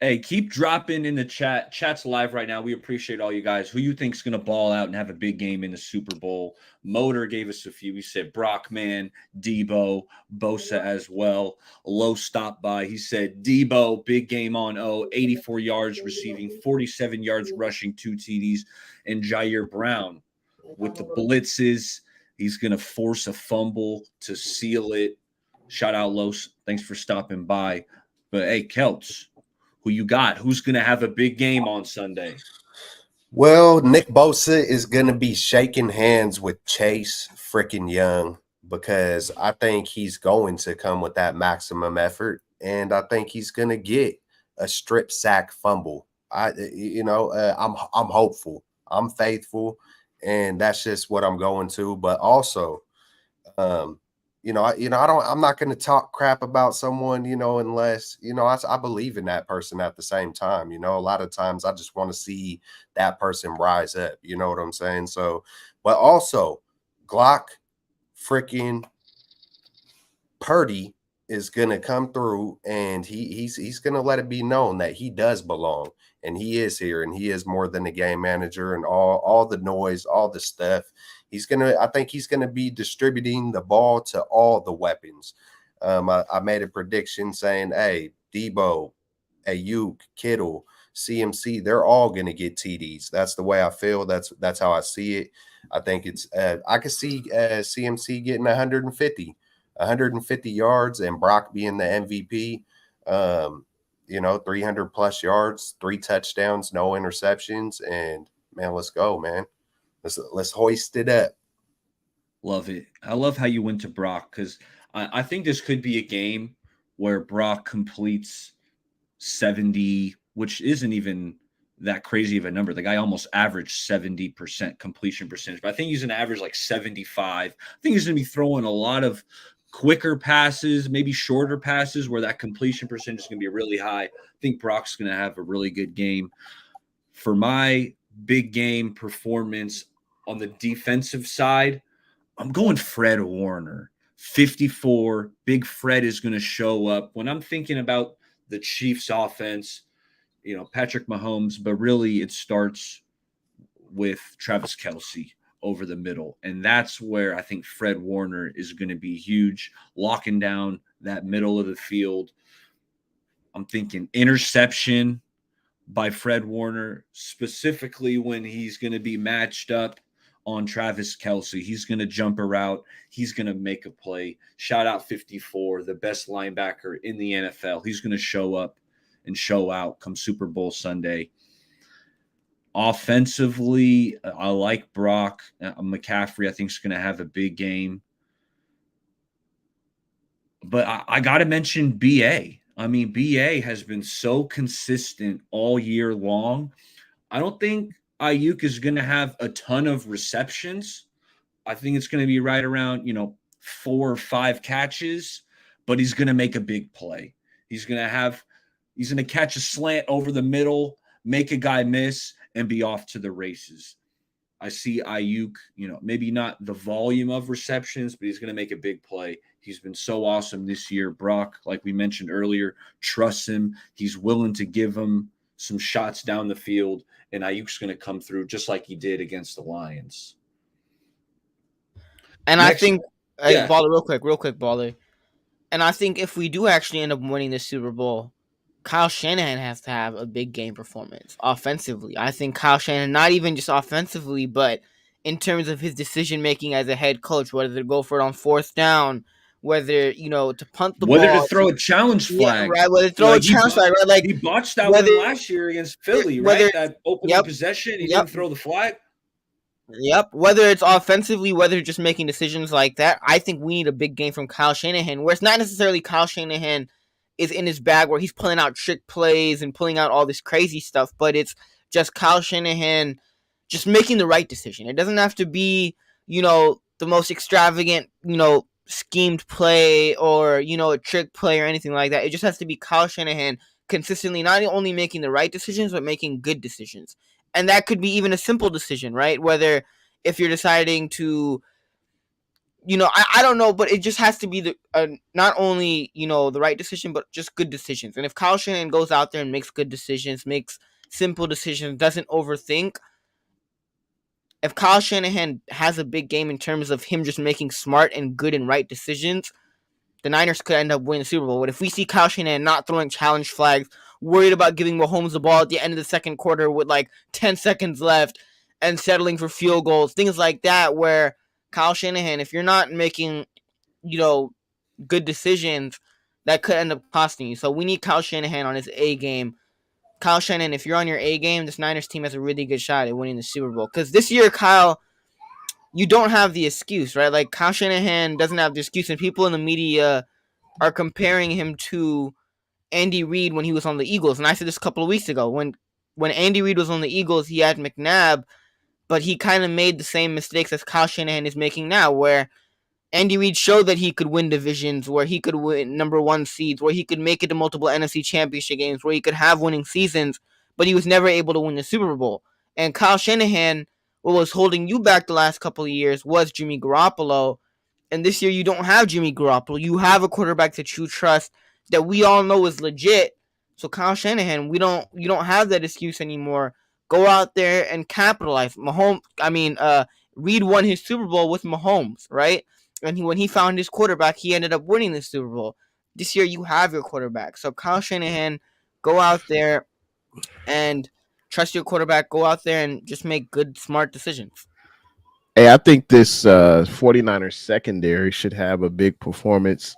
hey, keep dropping in the chat. Chat's live right now. We appreciate all you guys. Who you think's going to ball out and have a big game in the Super Bowl? Motor gave us a few. He said Brockman, Debo, Bosa as well. Low stopped by. He said Debo, big game on 84 yards receiving, 47 yards rushing, 2 TDs. And Jair Brown with the blitzes. He's going to force a fumble to seal it. Shout out, Los. Thanks for stopping by. But, hey, Celts, who you got? Who's going to have a big game on Sunday? Well, Nick Bosa is going to be shaking hands with Chase freaking Young, because I think he's going to come with that maximum effort, and I think he's going to get a strip sack fumble. I'm hopeful. I'm faithful, and that's just what I'm going to. But also, I'm not going to talk crap about someone, unless, I believe in that person at the same time. A lot of times I just want to see that person rise up. You know what I'm saying? So, but also Glock freaking Purdy is going to come through, and he's going to let it be known that he does belong, and he is here, and he is more than a game manager, and all the noise, all the stuff. I think he's going to be distributing the ball to all the weapons. I made a prediction saying, hey, Debo, Ayuk, Kittle, CMC, they're all going to get TDs. That's the way I feel. That's how I see it. I think it's I could see CMC getting 150 yards, and Brock being the MVP. 300 plus yards, 3 touchdowns, no interceptions, and man, let's go, man. Let's hoist it up. Love it. I love how you went to Brock because I think this could be a game where Brock completes 70, which isn't even that crazy of a number. The guy almost averaged 70% completion percentage, but I think he's going to average like 75. I think he's going to be throwing a lot of quicker passes, maybe shorter passes where that completion percentage is going to be really high. I think Brock's going to have a really good game. For my big game performance on the defensive side, I'm going Fred Warner. 54. Big Fred is going to show up. When I'm thinking about the Chiefs offense, Patrick Mahomes, but really it starts with Travis Kelce over the middle. And that's where I think Fred Warner is going to be huge, locking down that middle of the field. I'm thinking interception by Fred Warner, specifically when he's going to be matched up on Travis Kelce. He's going to jump a route. He's going to make a play. Shout out 54, the best linebacker in the NFL. He's going to show up and show out come Super Bowl Sunday. Offensively, I like Brock. McCaffrey, I think, is going to have a big game. But I got to mention B.A. I mean, B.A. has been so consistent all year long. I don't think Ayuk is going to have a ton of receptions. I think it's going to be right around, 4 or 5 catches, but he's going to make a big play. He's going to catch a slant over the middle, make a guy miss, and be off to the races. I see Ayuk, maybe not the volume of receptions, but he's going to make a big play. He's been so awesome this year. Brock, like we mentioned earlier, trusts him. He's willing to give him some shots down the field, and Ayuk's going to come through just like he did against the Lions. And Next, I think, yeah. Baller, real quick, Baller. And I think if we do actually end up winning the Super Bowl, Kyle Shanahan has to have a big game performance offensively. I think Kyle Shanahan, not even just offensively, but in terms of his decision-making as a head coach, whether to go for it on 4th down, whether, to punt the ball. Whether to throw a challenge flag. Yeah, right, whether to throw a challenge flag, right? Like, he botched that one last year against Philly, right? That opening possession, he didn't throw the flag. Yep. Whether it's offensively, whether just making decisions like that, I think we need a big game from Kyle Shanahan, where it's not necessarily Kyle Shanahan is in his bag where he's pulling out trick plays and pulling out all this crazy stuff, but it's just Kyle Shanahan just making the right decision. It doesn't have to be, the most extravagant, schemed play or, a trick play or anything like that. It just has to be Kyle Shanahan consistently not only making the right decisions, but making good decisions. And that could be even a simple decision, right? Whether if you're deciding to, I don't know, but it just has to be not only, the right decision, but just good decisions. And if Kyle Shanahan goes out there and makes good decisions, makes simple decisions, doesn't overthink, if Kyle Shanahan has a big game in terms of him just making smart and good and right decisions, the Niners could end up winning the Super Bowl. But if we see Kyle Shanahan not throwing challenge flags, worried about giving Mahomes the ball at the end of the second quarter with like 10 seconds left and settling for field goals, things like that, where Kyle Shanahan, if you're not making, good decisions, that could end up costing you. So we need Kyle Shanahan on his A game. Kyle Shanahan, if you're on your A game, this Niners team has a really good shot at winning the Super Bowl. Because this year, Kyle, you don't have the excuse, right? Like, Kyle Shanahan doesn't have the excuse, and people in the media are comparing him to Andy Reid when he was on the Eagles. And I said this a couple of weeks ago. When Andy Reid was on the Eagles, he had McNabb, but he kind of made the same mistakes as Kyle Shanahan is making now, where Andy Reid showed that he could win divisions, where he could win number 1 seeds, where he could make it to multiple NFC championship games, where he could have winning seasons, but he was never able to win the Super Bowl. And Kyle Shanahan, what was holding you back the last couple of years was Jimmy Garoppolo. And this year you don't have Jimmy Garoppolo. You have a quarterback that you trust that we all know is legit. So Kyle Shanahan, you don't have that excuse anymore. Go out there and capitalize. Reid won his Super Bowl with Mahomes, right? And when he found his quarterback, he ended up winning the Super Bowl. This year, you have your quarterback. So Kyle Shanahan, go out there and trust your quarterback. Go out there and just make good, smart decisions. Hey, I think this 49ers secondary should have a big performance.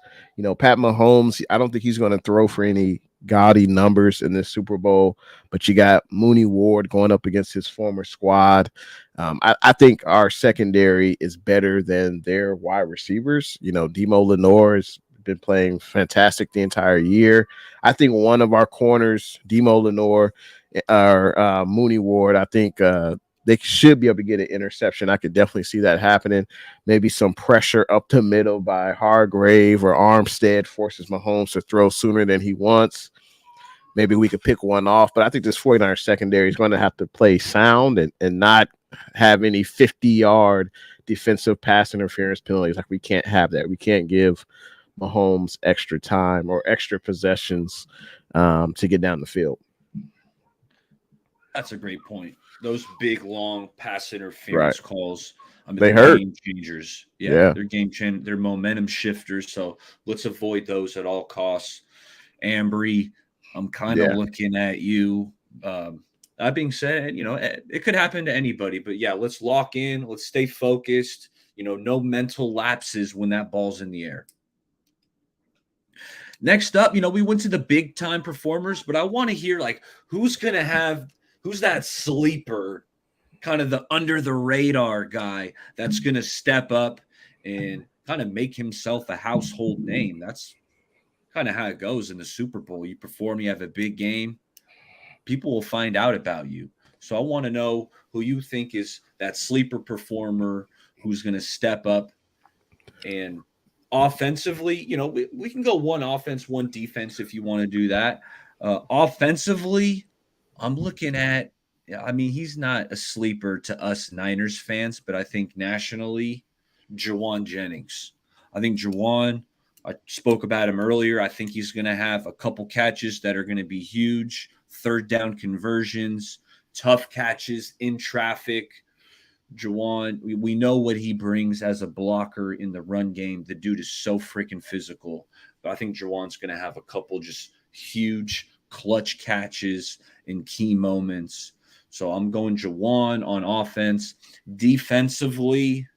Pat Mahomes, I don't think he's going to throw for any gaudy numbers in this Super Bowl, but you got Mooney Ward going up against his former squad. I think our secondary is better than their wide receivers. Demo Lenore has been playing fantastic the entire year. I think one of our corners, Demo Lenore or Mooney Ward, I think they should be able to get an interception. I could definitely see that happening. Maybe some pressure up the middle by Hargrave or Armstead forces Mahomes to throw sooner than he wants. Maybe we could pick one off, but I think this 49ers secondary is going to have to play sound and not have any 50-yard defensive pass interference penalties. Like, we can't have that. We can't give Mahomes extra time or extra possessions to get down the field. That's a great point. Those big, long pass interference calls, they hurt. Game changers. Yeah, they're game changers. They're momentum shifters. So let's avoid those at all costs. Ambry, I'm kind of looking at you. That being said, it could happen to anybody, but yeah, let's lock in. Let's stay focused. No mental lapses when that ball's in the air. Next up, we went to the big time performers, but I want to hear who's that sleeper, kind of the under the radar guy that's going to step up and kind of make himself a household name. That's kind of how it goes in the Super Bowl. You perform, you have a big game, people will find out about you. So I want to know who you think is that sleeper performer who's going to step up. And offensively, we can go one offense, one defense if you want to do that. Offensively, I'm looking at, he's not a sleeper to us Niners fans, but I think nationally, Juwan Jennings. I think Juwan, I spoke about him earlier. I think he's going to have a couple catches that are going to be huge, third down conversions, tough catches in traffic. Juwan, we know what he brings as a blocker in the run game. The dude is so freaking physical. But I think Juwan's going to have a couple just huge clutch catches in key moments. So I'm going Juwan on offense. Defensively,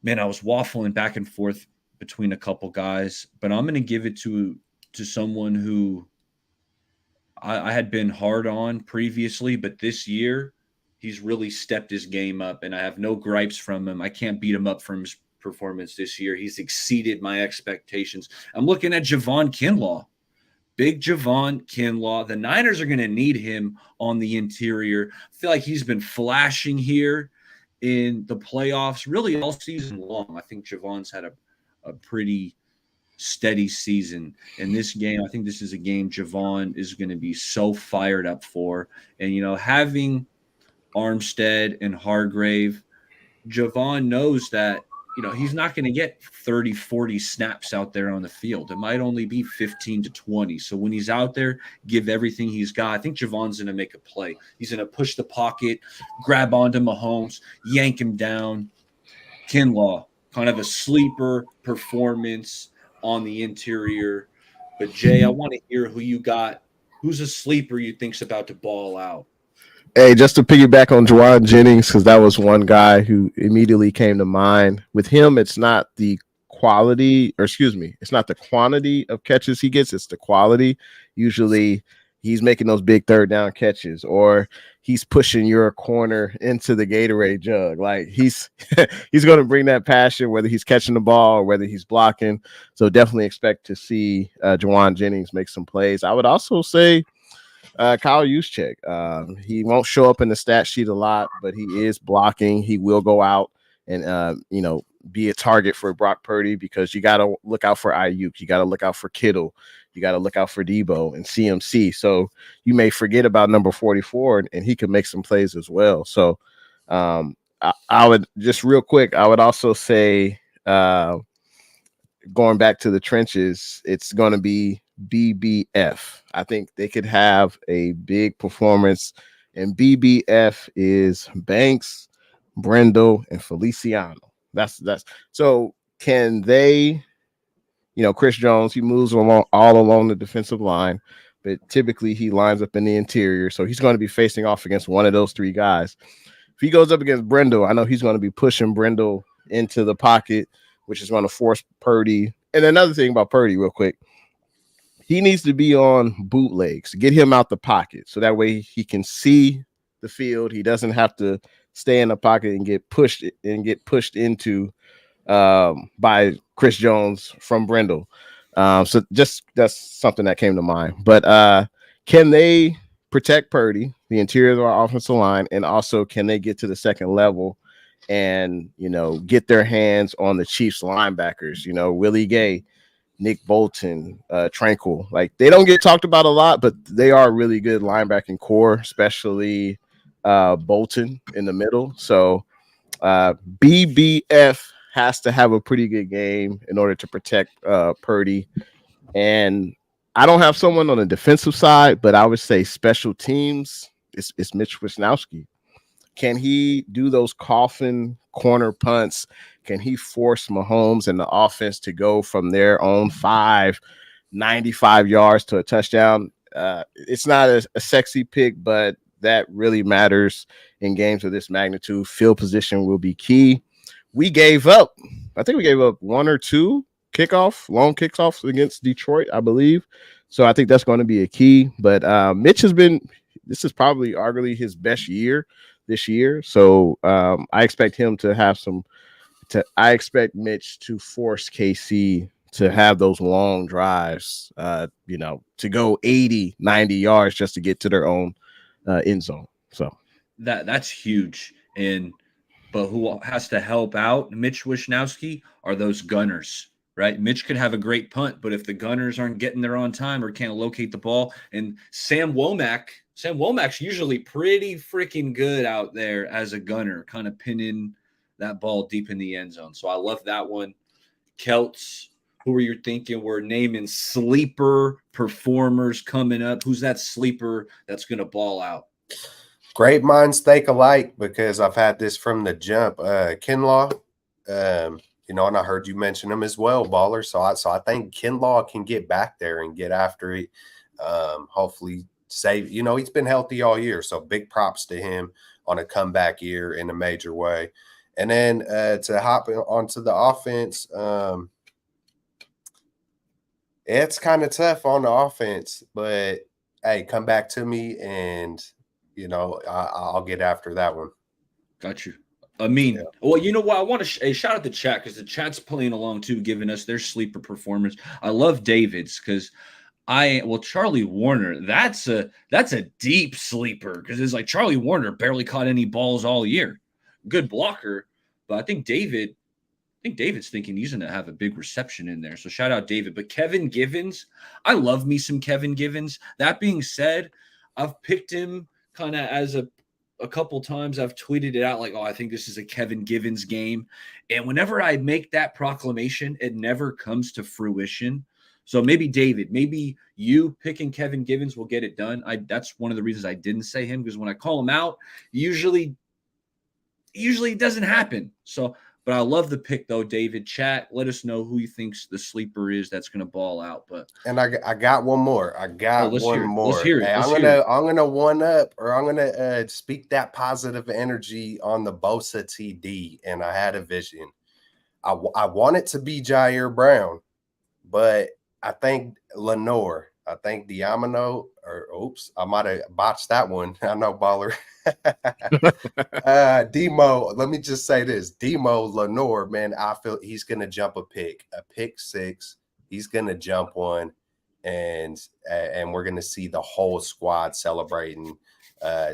man, I was waffling back and forth between a couple guys, but I'm going to give it to someone who I had been hard on previously, but this year he's really stepped his game up, and I have no gripes from him. I can't beat him up from his performance this year. He's exceeded my expectations. I'm looking at Javon Kinlaw. Big Javon Kinlaw. The Niners are going to need him on the interior. I feel like he's been flashing here in the playoffs really all season long. I think Javon's had a pretty steady season. In this game, I think this is a game Javon is going to be so fired up for. And, having Armstead and Hargrave, Javon knows that, he's not going to get 30, 40 snaps out there on the field. It might only be 15 to 20. So when he's out there, give everything he's got. I think Javon's going to make a play. He's going to push the pocket, grab onto Mahomes, yank him down. Kinlaw, kind of a sleeper performance on the interior. But Jay, I want to hear who you got. Who's a sleeper you think's about to ball out? Hey, just to piggyback on Juwan Jennings, because that was one guy who immediately came to mind. With him, it's not the it's not the quantity of catches he gets, it's the quality. Usually he's making those big third down catches, or he's pushing your corner into the Gatorade jug. Like, he's going to bring that passion, whether he's catching the ball or whether he's blocking. So definitely expect to see Juwan Jennings make some plays. I would also say Kyle Juszczyk. He won't show up in the stat sheet a lot, but he is blocking. He will go out and be a target for Brock Purdy, because you got to look out for Ayuk, you got to look out for Kittle, you got to look out for Debo and CMC. So you may forget about number 44, and he can make some plays as well. So I would just real quick, I would also say going back to the trenches, it's going to be BBF. I think they could have a big performance, and BBF is Banks, Brendel, and Feliciano. That's so. Can they, Chris Jones, he moves all along the defensive line, but typically he lines up in the interior, so he's going to be facing off against one of those three guys. If he goes up against Brendel, I know he's going to be pushing Brendel into the pocket, which is going to force Purdy. And another thing about Purdy, real quick, he needs to be on bootlegs. Get him out the pocket so that way he can see the field. He doesn't have to stay in the pocket and get pushed into by Chris Jones from Brindle. So just that's something that came to mind. But can they protect Purdy, the interior of our offensive line, and also can they get to the second level and get their hands on the Chiefs linebackers? Willie Gay, Nick Bolton, Tranquil. Like they don't get talked about a lot, but they are a really good linebacking core, especially Bolton in the middle. So BBF has to have a pretty good game in order to protect Purdy. And I don't have someone on the defensive side, but I would say special teams. It's Mitch Wisnowski. Can he do those coffin corner punts? Can he force Mahomes and the offense to go from their own 95 yards to a touchdown? It's not a sexy pick, but that really matters in games of this magnitude. Field position will be key. I think we gave up one or two long kickoffs against Detroit, I believe. So I think that's going to be a key. But Mitch this is probably arguably his best year this year. So I expect him to have I expect Mitch to force KC to have those long drives, to go 80, 90 yards just to get to their own end zone. So that's huge. But who has to help out Mitch Wisnowski are those gunners, right? Mitch could have a great punt, but if the gunners aren't getting there on time or can't locate the ball, and Sam Womack's usually pretty freaking good out there as a gunner, kind of pinning that ball deep in the end zone. So I love that one. Celts, who are you thinking? We're naming sleeper performers coming up. Who's that sleeper that's going to ball out? Great minds think alike, because I've had this from the jump. Kinlaw, and I heard you mention him as well, Baller. So I think Kinlaw can get back there and get after it. Hopefully save. He's been healthy all year, so big props to him on a comeback year in a major way. And then to hop onto the offense, it's kind of tough on the offense, but hey, come back to me and I'll get after that one. Got you. Yeah. Well, you know what? I want to shout out the chat, because the chat's playing along too, giving us their sleeper performance. I love David's, because Charlie Warner, that's a deep sleeper, because it's like Charlie Warner barely caught any balls all year. Good blocker, but I think David's thinking he's going to have a big reception in there. So shout out David. But Kevin Givens, I love me some Kevin Givens. That being said, I've picked him kind of as a couple times. I've tweeted it out like, I think this is a Kevin Givens game. And whenever I make that proclamation, it never comes to fruition. So maybe David, maybe you picking Kevin Givens will get it done. That's one of the reasons I didn't say him, because when I call him out, usually it doesn't happen. So, but I love the pick though, David. Chat, let us know who you think's the sleeper is that's going to ball out. And I got one more. One more. Let's hear it. Hey, I'm gonna one up, or I'm gonna speak that positive energy on the Bosa TD. And I had a vision. I want it to be Jair Brown, but I think Lenore. I think Diamano, or oops, I might have botched that one. I know, Baller. Demo, let me just say this. Demo Lenore, man, I feel he's going to jump a pick six. He's going to jump one, and we're going to see the whole squad celebrating.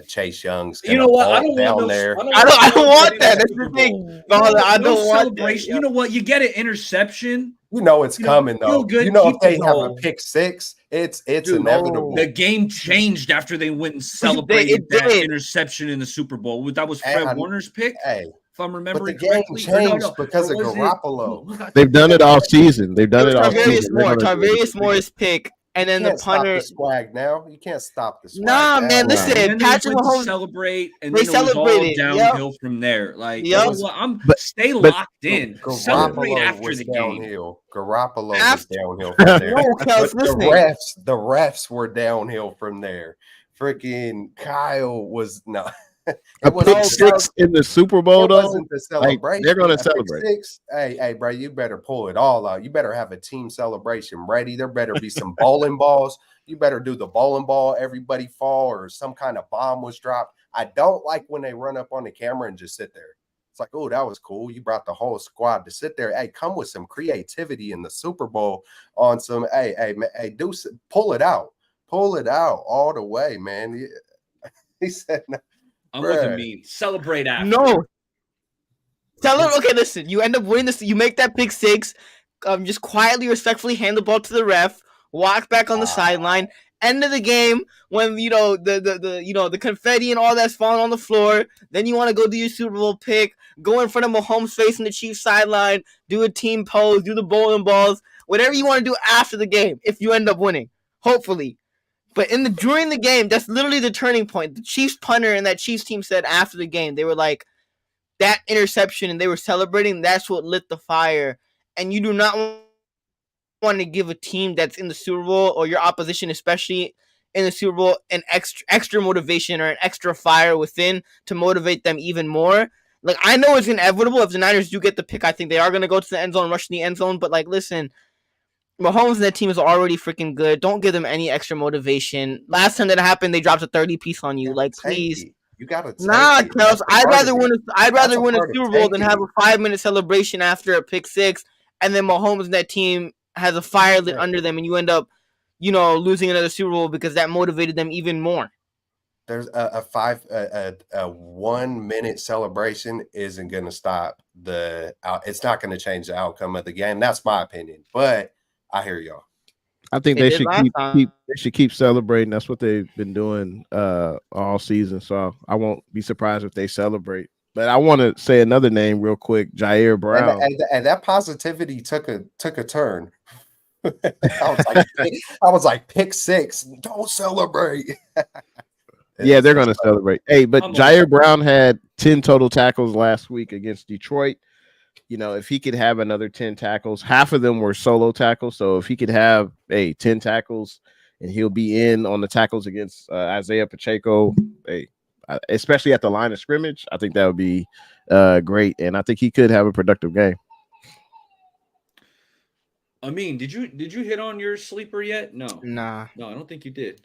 Chase Young's you know what? I don't down there. I don't want that. That's the thing. I don't want that. You know what? You get an interception. It's coming though. Good, if they have a pick six, it's inevitable. The game changed after they went and celebrated that interception in the Super Bowl. That was Fred Warner's pick. Hey, if I'm remembering correctly. The game changed because of Garoppolo. They've done it all season. Tarvarius Moore's pick. And then the punter swag now. You can't stop the swag. Nah, man, listen, Patrick Mahomes celebrate, and then it was all downhill from there. Like, stay locked in. Celebrate after the game. Garoppolo was downhill from there. The refs were downhill from there. Freaking Kyle was not. A wasn't pick the six in the Super Bowl, it though. wasn't the Like celebration. they're gonna A pick celebrate. six. Hey, bro, you better pull it all out. You better have a team celebration ready. There better be some bowling balls. You better do the bowling ball, everybody fall, or some kind of bomb was dropped. I don't like when they run up on the camera and just sit there. It's like, oh, that was cool. You brought the whole squad to sit there. Hey, come with some creativity in the Super Bowl on some. Hey, pull it out. Pull it out all the way, man. He said, I'm with bruh. Amin. Celebrate after. No. Okay, listen. You end up winning this. You make that pick six. Just quietly, respectfully hand the ball to the ref. Walk back on the sideline. End of the game when the confetti and all that's falling on the floor. Then you want to go do your Super Bowl pick. Go in front of Mahomes facing the Chiefs sideline. Do a team pose. Do the bowling balls. Whatever you want to do after the game. If you end up winning, hopefully. But during the game, that's literally the turning point. The Chiefs punter and that Chiefs team said after the game, they were like, that interception and they were celebrating, that's what lit the fire. And you do not want to give a team that's in the Super Bowl or your opposition, especially in the Super Bowl, an extra motivation or an extra fire within to motivate them even more. Like, I know it's inevitable. If the Niners do get the pick, I think they are going to go to the end zone, rush the end zone. But, like, listen, Mahomes and that team is already freaking good. Don't give them any extra motivation. Last time that happened, they dropped a 30 piece on you. Like, please. You gotta take Nah, it. Kels, I'd rather win a part of Super Bowl than taking have a 5-minute celebration after a pick six, and then Mahomes and that team has a fire lit under them, and you end up, losing another Super Bowl because that motivated them even more. There's a 1-minute celebration isn't going to stop it's not going to change the outcome of the game. That's my opinion, but I hear y'all. I think they should keep celebrating. That's what they've been doing all season. So I won't be surprised if they celebrate. But I want to say another name real quick, Jair Brown. And that positivity took a turn. I was like, pick six, don't celebrate. Yeah, they're going to celebrate. Hey, but Jair Brown had 10 total tackles last week against Detroit. If he could have another 10 tackles, half of them were solo tackles. So if he could have 10 tackles and he'll be in on the tackles against Isaiah Pacheco, especially at the line of scrimmage, I think that would be great. And I think he could have a productive game. Amin, did you hit on your sleeper yet? No. Nah. No, I don't think you did.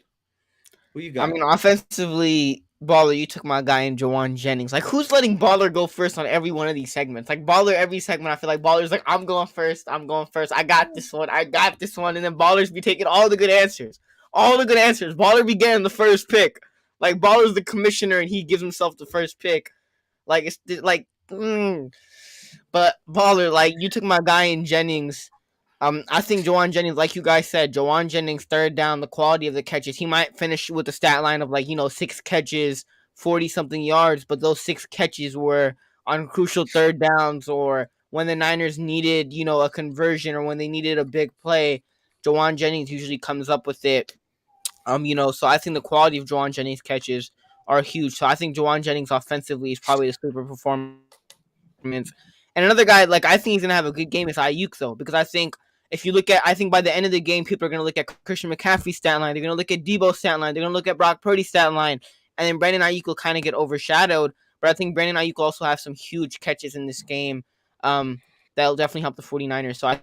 Who you got? I mean, offensively, Baller, you took my guy in Jawan Jennings. Like, who's letting Baller go first on every one of these segments? Like, Baller, every segment, I feel like Baller's like, I'm going first. I got this one. And then Ballers be taking all the good answers. Baller be getting the first pick. Like, Baller's the commissioner, and he gives himself the first pick. Like, it's like, But, Baller, like, you took my guy in Jennings. I think Jawan Jennings, like you guys said, Jawan Jennings, third down, the quality of the catches. He might finish with a stat line of 6 catches, 40-something yards, but those 6 catches were on crucial third downs or when the Niners needed, a conversion or when they needed a big play. Jawan Jennings usually comes up with it. So I think the quality of Jawan Jennings' catches are huge. So I think Jawan Jennings offensively is probably the sleeper performance. And another guy, I think he's going to have a good game is Ayuk, though, because I think if you look at, I think by the end of the game, people are going to look at Christian McCaffrey's stat line. They're going to look at Debo's stat line. They're going to look at Brock Purdy's stat line. And then Brandon Ayuk will kind of get overshadowed. But I think Brandon Ayuk will also have some huge catches in this game that'll definitely help the 49ers. So I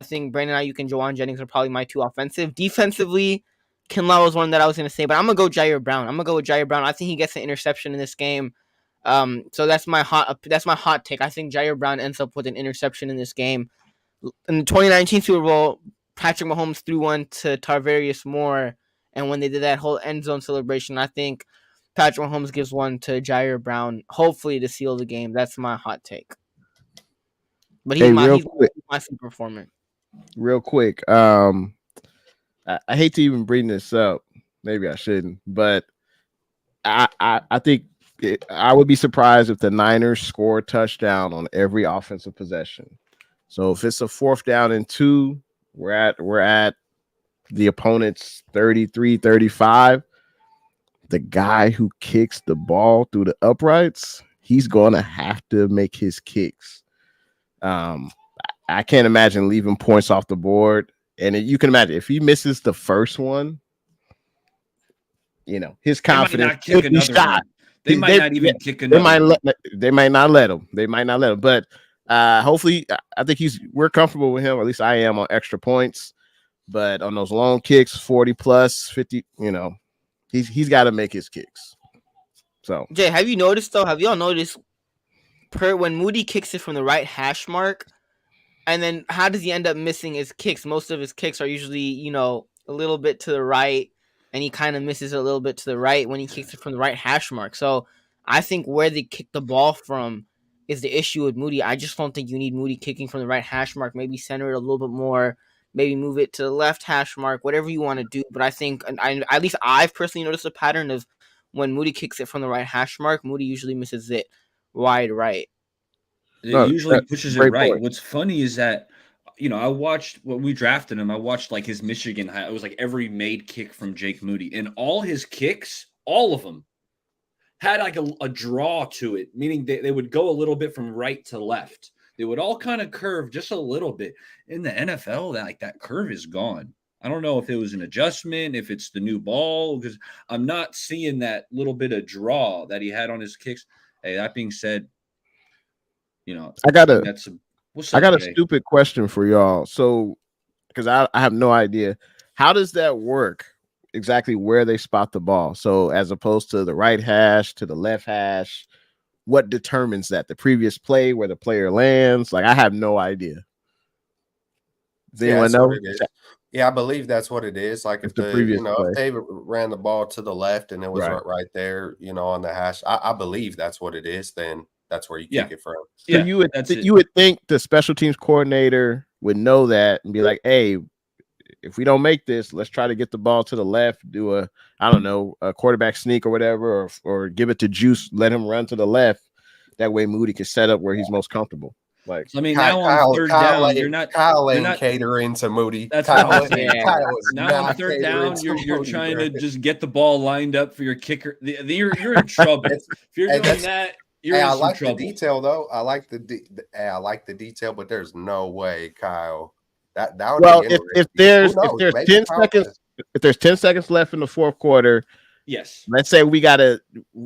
think Brandon Ayuk and Jawan Jennings are probably my two offensive. Defensively, Kinlaw was one that I was going to say. But I'm going to go Jair Brown. I think he gets an interception in this game. So that's my hot take. I think Jair Brown ends up with an interception in this game. In the 2019 Super Bowl, Patrick Mahomes threw one to Tarvarius Moore, and when they did that whole end zone celebration, I think Patrick Mahomes gives one to Jair Brown, hopefully to seal the game. That's my hot take. But he's my super performer. Real quick, I hate to even bring this up. Maybe I shouldn't, but I think I would be surprised if the Niners score a touchdown on every offensive possession. So if it's a 4th down and 2, we're at the opponent's 33, 35. The guy who kicks the ball through the uprights, he's going to have to make his kicks. I can't imagine leaving points off the board. And you can imagine if he misses the first one, his confidence could be shot. They might not even kick They another. They might not let him. They might not let him. But hopefully, I think we're comfortable with him. Or at least I am on extra points. But on those long kicks, 40 plus 50, he's got to make his kicks. So Jay, have you noticed though? Have y'all noticed when Moody kicks it from the right hash mark, and then how does he end up missing his kicks? Most of his kicks are usually, a little bit to the right, and he kind of misses a little bit to the right when he kicks it from the right hash mark. So I think where they kick the ball from is the issue with Moody. I just don't think you need Moody kicking from the right hash mark. Maybe center it a little bit more. Maybe move it to the left hash mark, whatever you want to do. But I think, at least I've personally noticed a pattern of when Moody kicks it from the right hash mark, Moody usually misses it wide right. It usually pushes it right. Point. What's funny is that, I watched when we drafted him, I watched like his Michigan high. It was like every made kick from Jake Moody. And all his kicks, all of them, had like a draw to it, meaning they would go a little bit from right to left. They would all kind of curve just a little bit. In the NFL, that curve is gone. I don't know if it was an adjustment, if it's the new ball, because I'm not seeing that little bit of draw that he had on his kicks. Hey, that being said, I got a stupid question for y'all. So, because I have no idea, how does that work? Exactly where they spot the ball. So, as opposed to the right hash to the left hash, what determines that? The previous play, where the player lands? Like, I have no idea. Does anyone know? Yeah, I believe that's what it is. Like if if they ran the ball to the left and it was right there, on the hash, I believe that's what it is. Then that's where you kick it from. So you would think the special teams coordinator would know that and be like, hey, if we don't make this, let's try to get the ball to the left, do a quarterback sneak or whatever, or give it to Juice, let him run to the left. That way Moody can set up where he's most comfortable. Like, now on third down, Kyle ain't catering to Moody. That's what I'm saying. Now on third down, you're trying to just get the ball lined up for your kicker. You're in trouble. If you're doing that, you're in some trouble. The detail though. I like the detail, but there's no way, Kyle. That would be if there's 10 seconds, if there's 10 seconds left in the fourth quarter, yes. Let's say we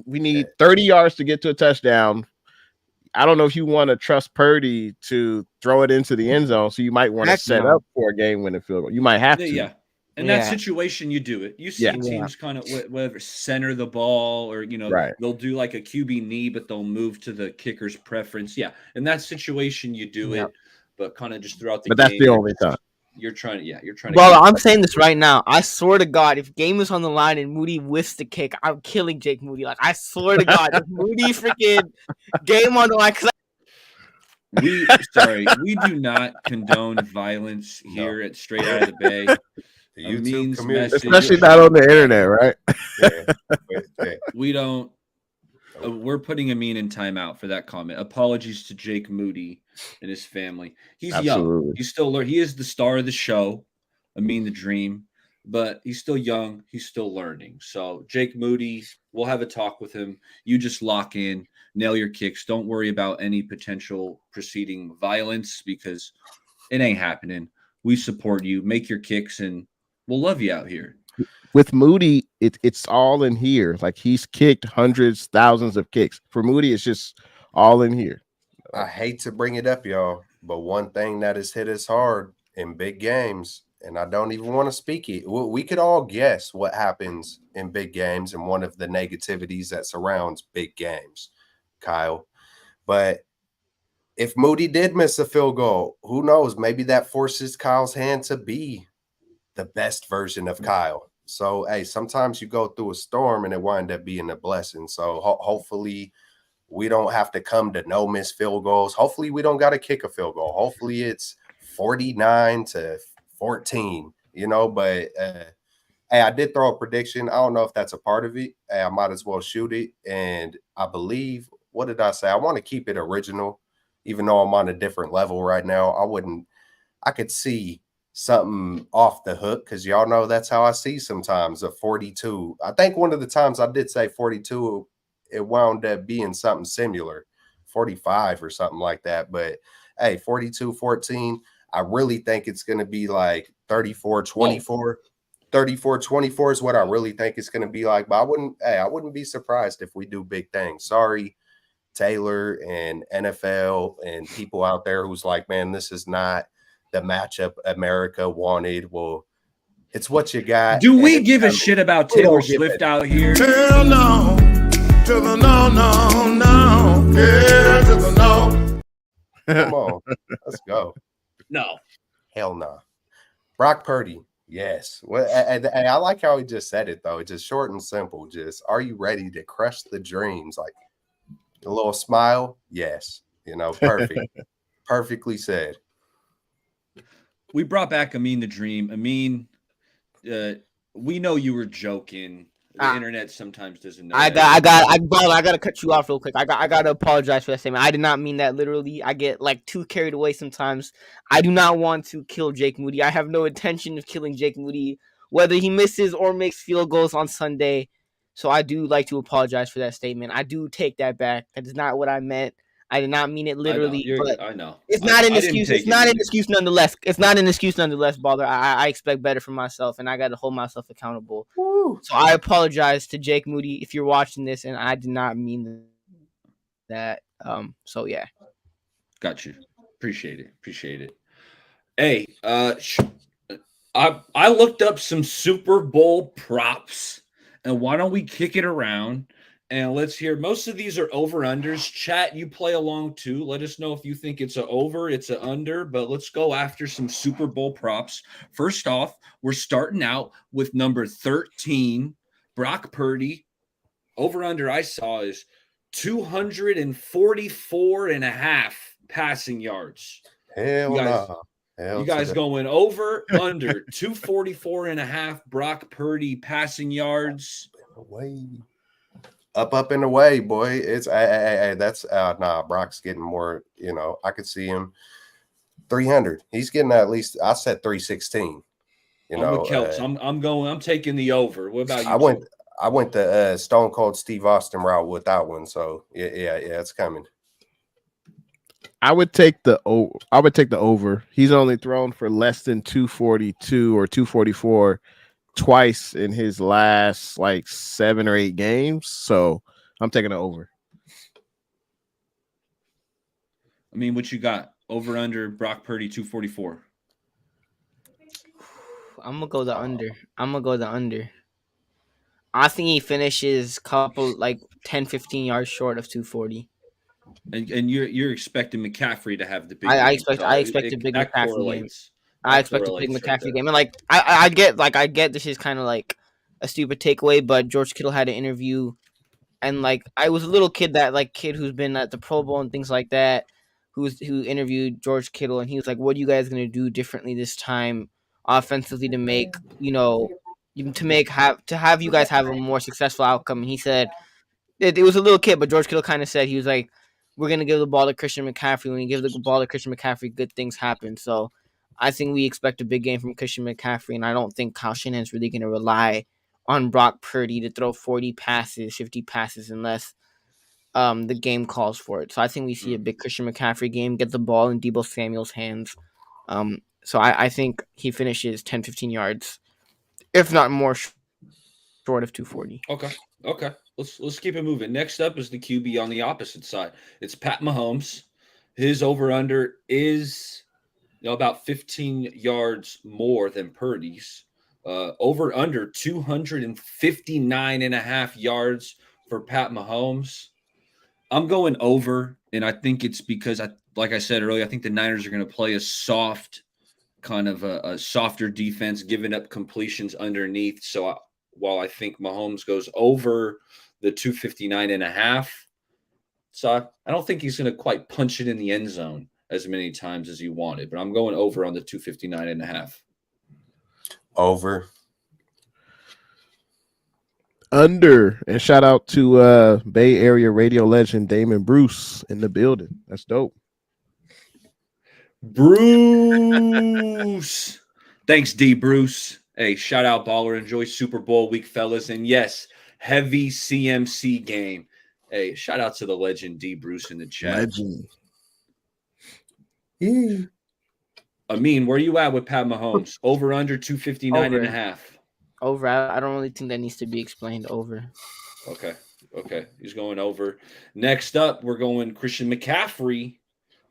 need 30 yards to get to a touchdown. I don't know if you want to trust Purdy to throw it into the end zone, so you might want to set up for a game-winning field goal. You might have to. Yeah. In that situation, you do it. You see teams kind of whatever center the ball, or they'll do like a QB knee, but they'll move to the kicker's preference. Yeah, in that situation, you do it, but kind of just throughout the game. But that's the only time. You're trying to. Well, I'm saying this right now. I swear to God, if game is on the line and Moody whiffs the kick, I'm killing Jake Moody. Like, I swear to God, if Moody freaking game on the line, we do not condone violence here at Straight Out of the Bay. The YouTube community, especially not on the internet, right? We don't. We're putting Amin in timeout for that comment. Apologies to Jake Moody and his family. He's young. He's still learning. He is the star of the show, Amin the Dream, but he's still young. He's still learning. So Jake Moody, we'll have a talk with him. You just lock in, nail your kicks. Don't worry about any potential preceding violence because it ain't happening. We support you. Make your kicks, and we'll love you out here. With Moody, it's all in here. Like, he's kicked hundreds, thousands of kicks. For Moody, it's just all in here. I hate to bring it up, y'all, but one thing that has hit us hard in big games, and I don't even want to speak it. We could all guess what happens in big games and one of the negativities that surrounds big games, Kyle. But if Moody did miss a field goal, who knows? Maybe that forces Kyle's hand to be the best version of Kyle. So, hey, sometimes you go through a storm and it wind up being a blessing. So hopefully we don't have to come to no missed field goals. Hopefully we don't got to kick a field goal. Hopefully it's 49-14, but hey, I did throw a prediction. I don't know if that's a part of it. Hey, I might as well shoot it. And I believe, what did I say? I want to keep it original, even though I'm on a different level right now. I could see something off the hook because y'all know that's how I see sometimes a 42. I think one of the times I did say 42, it wound up being something similar, 45 or something like that. But hey, 42-14, I really think it's going to be like 34-24. 34-24 is what I really think it's going to be like. But I wouldn't be surprised if we do big things. Sorry, Taylor and NFL and people out there who's like, man, this is not the matchup America wanted. Well, it's what you got. Do we give a shit about Taylor Swift out here? Hell no. To the no, no, no. Yeah, to the no. Come on. Let's go. No. Hell no. Brock Purdy. Yes. Well, and I like how he just said it, though. It's just short and simple. Just, are you ready to crush the dreams? Like a little smile. Yes. Perfect. Perfectly said. We brought back Amin the Dream. Amin, we know you were joking. The internet sometimes doesn't know. I gotta cut you off real quick. I gotta apologize for that statement. I did not mean that literally. I get like too carried away sometimes. I do not want to kill Jake Moody. I have no intention of killing Jake Moody, whether he misses or makes field goals on Sunday. So I do like to apologize for that statement. I do take that back. That is not what I meant. I did not mean it literally, but I know. It's not an excuse. It's not an excuse nonetheless. It's not an excuse nonetheless, Baller. I expect better from myself, and I got to hold myself accountable. Woo. So I apologize to Jake Moody if you're watching this, and I did not mean that. So yeah. Got you. Appreciate it. Hey, I looked up some Super Bowl props, and why don't we kick it around? And let's hear. Most of these are over-unders. Chat, you play along too. Let us know if you think it's an over, it's an under, but let's go after some Super Bowl props. First off, we're starting out with number 13, Brock Purdy. Over-under I saw is 244.5 passing yards. Hell no. You guys going over, under 244.5 Brock Purdy passing yards. Away. Up and away, boy. It's that's Brock's getting more, I could see him 300. He's getting at least, I said 316. I'm with Kelts. I'm taking the over. What about you? I went the Stone Cold Steve Austin route with that one. So yeah, it's coming. I would take the over. He's only thrown for less than 242 or 244 twice in his last like 7 or 8 games, so I'm taking it over. I mean, what you got? Over under Brock Purdy 244. I'm gonna go the under. I think he finishes couple like 10-15 yards short of 240. And you're expecting McCaffrey to have the big. I expect a big McCaffrey game. I expect a big McCaffrey game. And like I get this is kind of like a stupid takeaway, but George Kittle had an interview, and like I was a little kid who's been at the Pro Bowl and things like that, who interviewed George Kittle, and he was like, "What are you guys gonna do differently this time, offensively, to make to have you guys have a more successful outcome?" And he said it was a little kid, but George Kittle kind of said he was like, "We're gonna give the ball to Christian McCaffrey. When you give the ball to Christian McCaffrey, good things happen." So I think we expect a big game from Christian McCaffrey, and I don't think Kyle Shanahan's really going to rely on Brock Purdy to throw 40 passes, 50 passes, unless the game calls for it. So I think we see a big Christian McCaffrey game, get the ball in Deebo Samuel's hands. So I think he finishes 10-15 yards, if not more, short of 240. Okay. Let's keep it moving. Next up is the QB on the opposite side. It's Pat Mahomes. His over-under is about 15 yards more than Purdy's. Over under 259.5 yards for Pat Mahomes. I'm going over, and I think it's because, like I said earlier, I think the Niners are going to play a soft, kind of a softer defense, giving up completions underneath. So while I think Mahomes goes over the 259.5, so I don't think he's going to quite punch it in the end zone as many times as you wanted, but I'm going over on the 259.5. Over. Under. And shout out to Bay Area radio legend Damon Bruce in the building. That's dope. Bruce. Thanks, D. Bruce. Hey, shout out, Baller. Enjoy Super Bowl week, fellas. And yes, heavy CMC game. Hey, shout out to the legend D. Bruce in the chat. Legend. Amin, where you at with Pat Mahomes? Over under 259.5. Over. I don't really think that needs to be explained. Over. Okay. He's going over. Next up, we're going Christian McCaffrey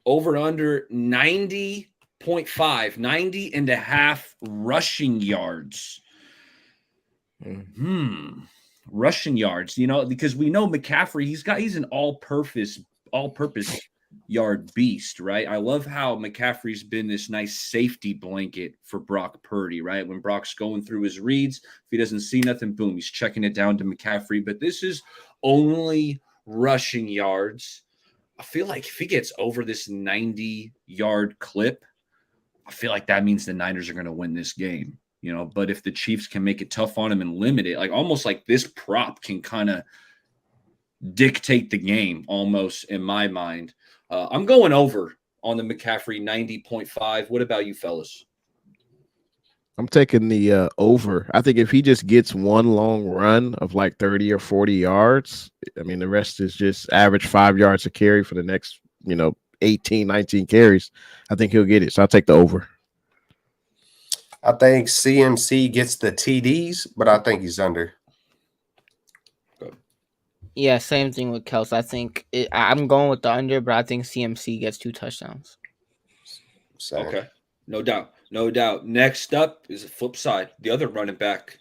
over under 90.5, 90 and a half rushing yards. Rushing yards, because we know McCaffrey, he's an all-purpose yard beast, right? I love how McCaffrey's been this nice safety blanket for Brock Purdy, right? When Brock's going through his reads, if he doesn't see nothing, boom, he's checking it down to McCaffrey. But this is only rushing yards. I feel like if he gets over this 90-yard clip, I feel like that means the Niners are going to win this game. But if the Chiefs can make it tough on him and limit it, like almost like this prop can kind of dictate the game almost in my mind. I'm going over on the McCaffrey 90.5. What about you, fellas? I'm taking the over. I think if he just gets one long run of like 30 or 40 yards, I mean, the rest is just average 5 yards a carry for the next, 18, 19 carries. I think he'll get it. So I'll take the over. I think CMC gets the TDs, but I think he's under. Yeah, same thing with Kels. I think I'm going with the under, but I think CMC gets 2 touchdowns. Same. Okay, no doubt. Next up is a flip side, the other running back.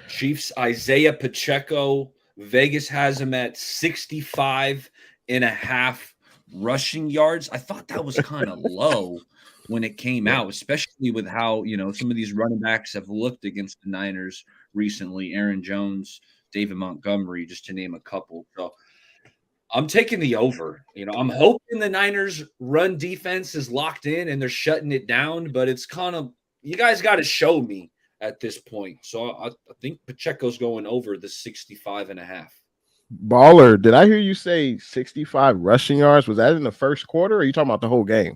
Chiefs Isaiah Pacheco. Vegas has him at 65 and a half rushing yards. I thought that was kind of low when it came out, especially with how, some of these running backs have looked against the Niners recently. Aaron Jones, David Montgomery, just to name a couple. So I'm taking the over. I'm hoping the Niners run defense is locked in and they're shutting it down, but it's kind of, you guys got to show me at this point. So I think Pacheco's going over the 65 and a half. Baller, did I hear you say 65 rushing yards? Was that in the first quarter, or are you talking about the whole game?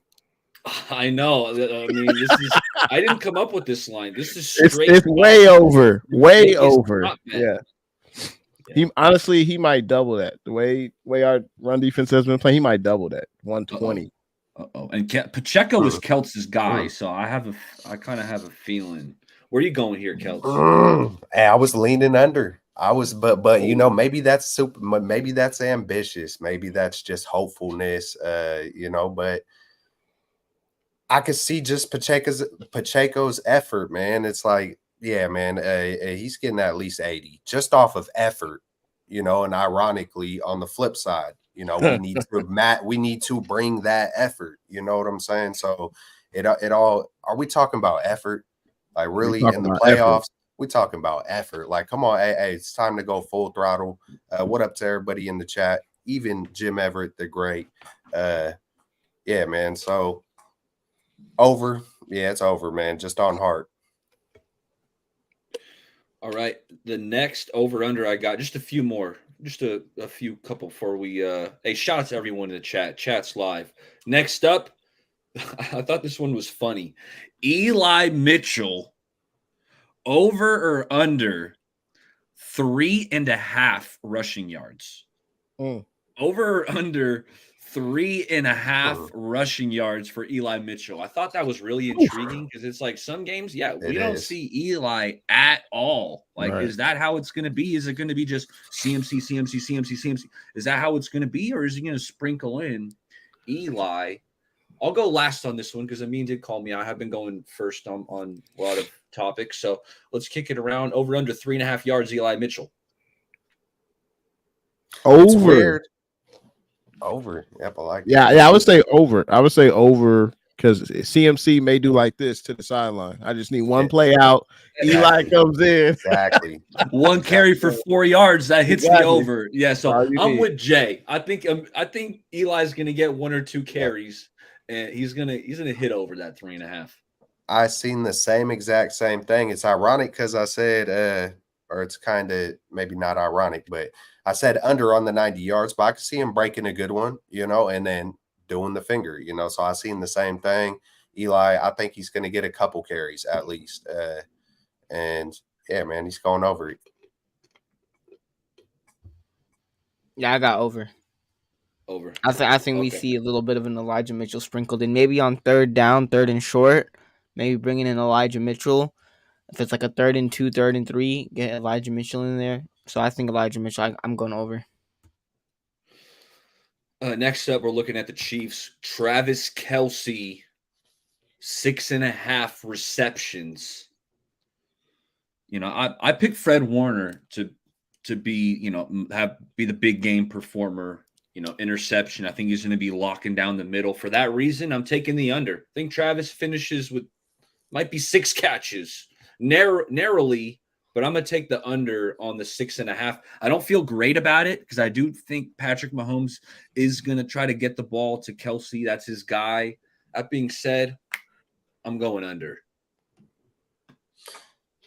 I know. I mean, I didn't come up with this line. This is straight. It's way over. Way over. Yeah. He might double that. The way our run defense has been playing, he might double that. 120. Uh-oh. And Pacheco is Keltz's guy, so I kind of have a feeling. Where are you going here, Keltz? Hey, I was leaning under. But maybe that's maybe that's ambitious. Maybe that's just hopefulness. But I could see just Pacheco's effort, man. It's like, yeah, man, he's getting at least 80 just off of effort, and ironically, on the flip side, we need to bring that effort. You know what I'm saying? So it all, are we talking about effort? Like really in the playoffs, we're talking about effort. Like, come on, hey, it's time to go full throttle. What up to everybody in the chat? Even Jim Everett, the great. Yeah, man. So over. Yeah, it's over, man. Just on heart. All right. The next over-under I got, just a few more. Just a few couple before we hey, shout out to everyone in the chat. Chat's live. Next up, I thought this one was funny. Eli Mitchell, over or under 3.5 rushing yards. Over or under 3.5 rushing yards for Eli Mitchell. I thought that was really intriguing because it's like some games, we don't see Eli at all. Like, Is that how it's going to be? Is it going to be just CMC? Is that how it's going to be? Or is he going to sprinkle in Eli? I'll go last on this one because Amin did call me. I have been going first on a lot of topics. So let's kick it around. Over under 3.5 yards, Eli Mitchell. Over. Over. Yep, I like Yeah, I would say over. I would say over because CMC may do like this to the sideline. I just need one play out. Eli comes in. Exactly. One carry for 4 yards. That hits me over. Yeah, so I'm with Jay. I think Eli's going to get 1 or 2 carries. And he's gonna hit over that 3.5. I seen the same thing. It's ironic because I said, or it's kind of maybe not ironic, but I said under on the 90 yards, but I could see him breaking a good one, and then doing the finger, So I seen the same thing. Eli, I think he's going to get a couple carries at least, and yeah, man, he's going over it. Yeah, I got over. Over. I think we see a little bit of an Elijah Mitchell sprinkled in, maybe on third down, third and short, maybe bringing in Elijah Mitchell. If it's like a 3rd and 2, 3rd and 3, get Elijah Mitchell in there. So I think Elijah Mitchell, I'm going over. Next up, we're looking at the Chiefs. Travis Kelce, 6.5 receptions. I picked Fred Warner to be, be the big game performer, interception. I think he's going to be locking down the middle. For that reason, I'm taking the under. I think Travis finishes with might be 6 catches narrowly, but I'm going to take the under on the 6.5. I don't feel great about it because I do think Patrick Mahomes is going to try to get the ball to Kelce. That's his guy. That being said, I'm going under.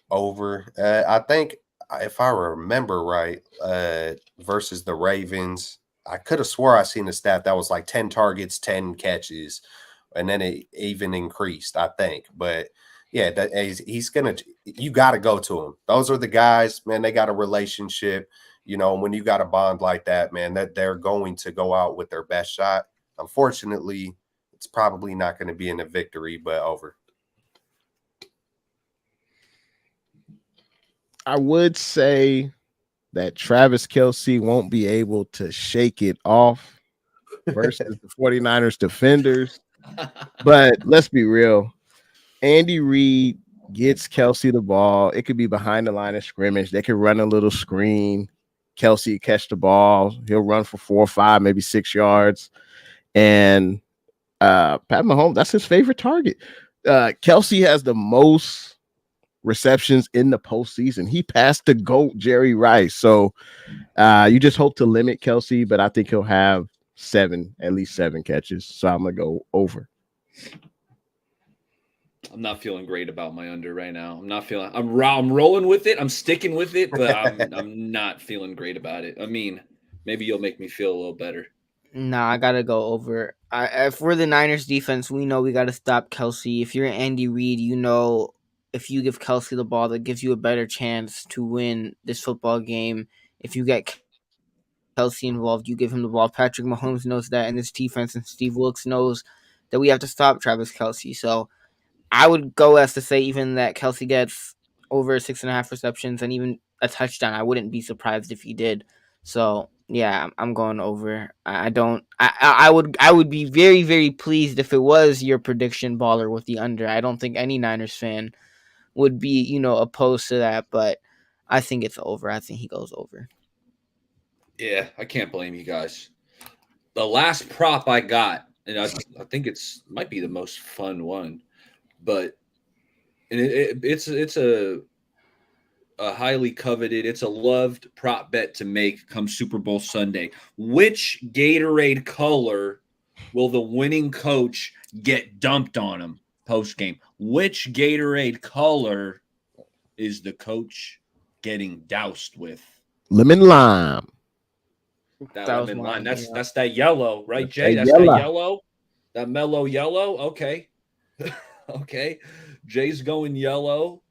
Over. I think if I remember right, versus the Ravens, I could have swore I seen a stat that was like 10 targets, 10 catches, and then it even increased, I think. But yeah, he's gonna. You got to go to him. Those are the guys, man. They got a relationship. When you got a bond like that, man, that they're going to go out with their best shot. Unfortunately, it's probably not going to be in a victory, but over. I would say that Travis Kelce won't be able to shake it off versus the 49ers defenders. But let's be real. Andy Reid gets Kelce the ball. It could be behind the line of scrimmage. They could run a little screen. Kelce catch the ball. He'll run for 4 or 5, maybe 6 yards. And Pat Mahomes, that's his favorite target. Kelce has the most receptions in the postseason. He passed the GOAT Jerry Rice. So you just hope to limit Kelce, but I think he'll have at least 7 catches. So I'm going to go over. I'm not feeling great about my under right now. I'm rolling with it. I'm sticking with it, but I'm not feeling great about it. I mean, maybe you'll make me feel a little better. Nah, I gotta go over. If we're the Niners defense, we know we gotta stop Kelce. If you're Andy Reid, if you give Kelce the ball, that gives you a better chance to win this football game. If you get Kelce involved, you give him the ball. Patrick Mahomes knows that, and this defense and Steve Wilkes knows that we have to stop Travis Kelce. So I would go as to say even that Kelce gets over 6.5 receptions and even a touchdown. I wouldn't be surprised if he did. So yeah, I'm going over. I would be very, very pleased if it was your prediction, baller, with the under. I don't think any Niners fan would be, opposed to that, but I think it's over. I think he goes over. Yeah, I can't blame you guys. The last prop I got, and I think might be the most fun one, but it's a highly coveted, it's a loved prop bet to make come Super Bowl Sunday. Which Gatorade color will the winning coach get dumped on him post game? Which Gatorade color is the coach getting doused with? Lemon lime. That lemon lime. That's that yellow, right, That's Jay? that That's yellow. that yellow. That mellow yellow. Okay. Okay. Jay's going yellow.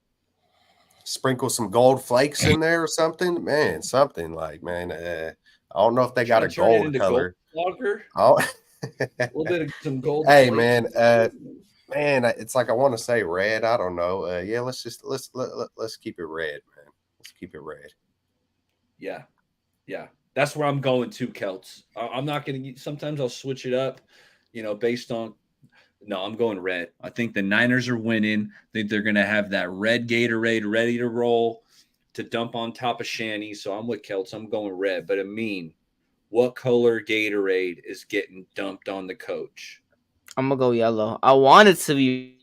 Sprinkle some gold flakes in there or something, man. Something like, man. I don't know if they got a gold color. Oh, a little bit of some gold. Hey, flakes. man, it's like I want to say red. I don't know. Yeah, let's keep it red, man. Let's keep it red. Yeah. That's where I'm going to, Celts. I'm not going to. Sometimes I'll switch it up, based on. No, I'm going red. I think the Niners are winning. I think they're going to have that red Gatorade ready to roll to dump on top of Shanny. So I'm with Celts. I'm going red. But what color Gatorade is getting dumped on the coach? I'm going to go yellow. I want it to be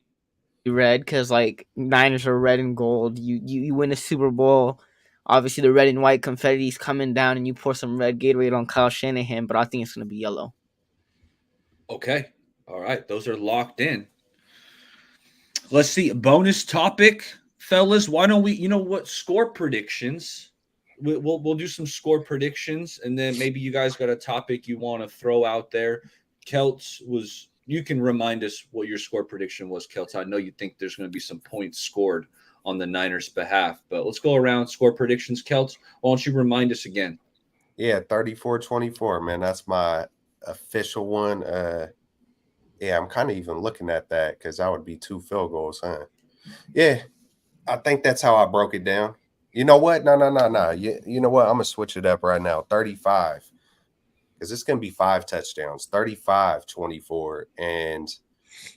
red because, Niners are red and gold. You win a Super Bowl. Obviously, the red and white confetti is coming down, and you pour some red Gatorade on Kyle Shanahan, but I think it's going to be yellow. Okay. All right. Those are locked in. Let's see. Bonus topic, fellas. Why don't we, score predictions? We'll do some score predictions, and then maybe you guys got a topic you want to throw out there. Celts you can remind us what your score prediction was, Celts. I know you think there's going to be some points scored on the Niners' behalf. But let's go around score predictions. Celts, why don't you remind us again? Yeah, 34-24, man. That's my official one. Yeah, I'm kind of even looking at that because that would be 2 field goals, huh? Yeah, I think that's how I broke it down. You know what? No. You know what? I'm gonna switch it up right now. 35. Because it's gonna be 5 touchdowns, 35-24. And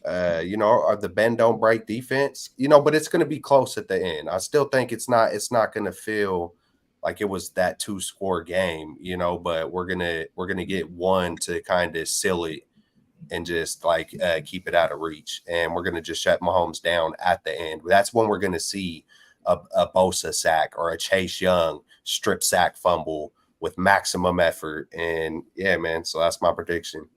the bend don't break defense, but it's gonna be close at the end. I still think it's not gonna feel like it was that 2-score game, but we're gonna get one to kind of seal it and just keep it out of reach. And we're going to just shut Mahomes down at the end. That's when we're going to see a Bosa sack or a Chase Young strip sack fumble with maximum effort. And yeah, man. So that's my prediction.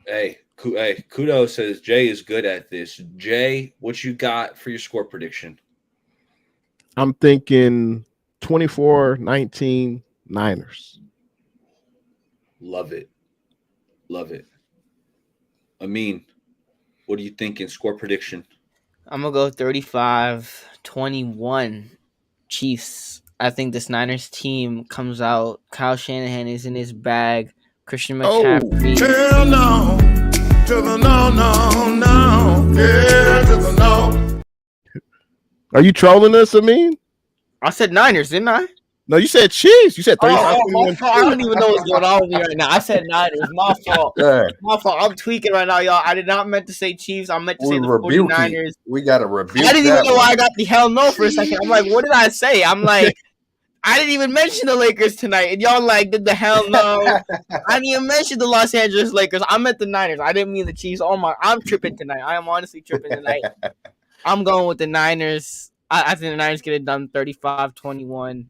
Hey, Kudos says Jay is good at this. Jay, what you got for your score prediction? I'm thinking 24-19 Niners. Love it. Amin, what are you thinking? Score prediction? I'm going to go 35-21 Chiefs. I think this Niners team comes out. Kyle Shanahan is in his bag. Christian McCaffrey. Hell no. To the no. Yeah, to the no. Are you trolling us, Amin? I said Niners, didn't I? No, you said Chiefs. You said 35. My fault. I don't even know what's going on with me right now. I said Niners. My fault. Yeah. My fault. I'm tweaking right now, y'all. I did not meant to say Chiefs. I meant to say the 49ers. We got to rebuke. I didn't even know why I got the hell no for a second. I'm like, what did I say? I'm like, I didn't even mention the Lakers tonight. And y'all did the hell no. I didn't even mention the Los Angeles Lakers. I meant the Niners. I didn't mean the Chiefs. Oh my, I'm tripping tonight. I am honestly tripping tonight. I'm going with the Niners. I think the Niners get it done 35-21.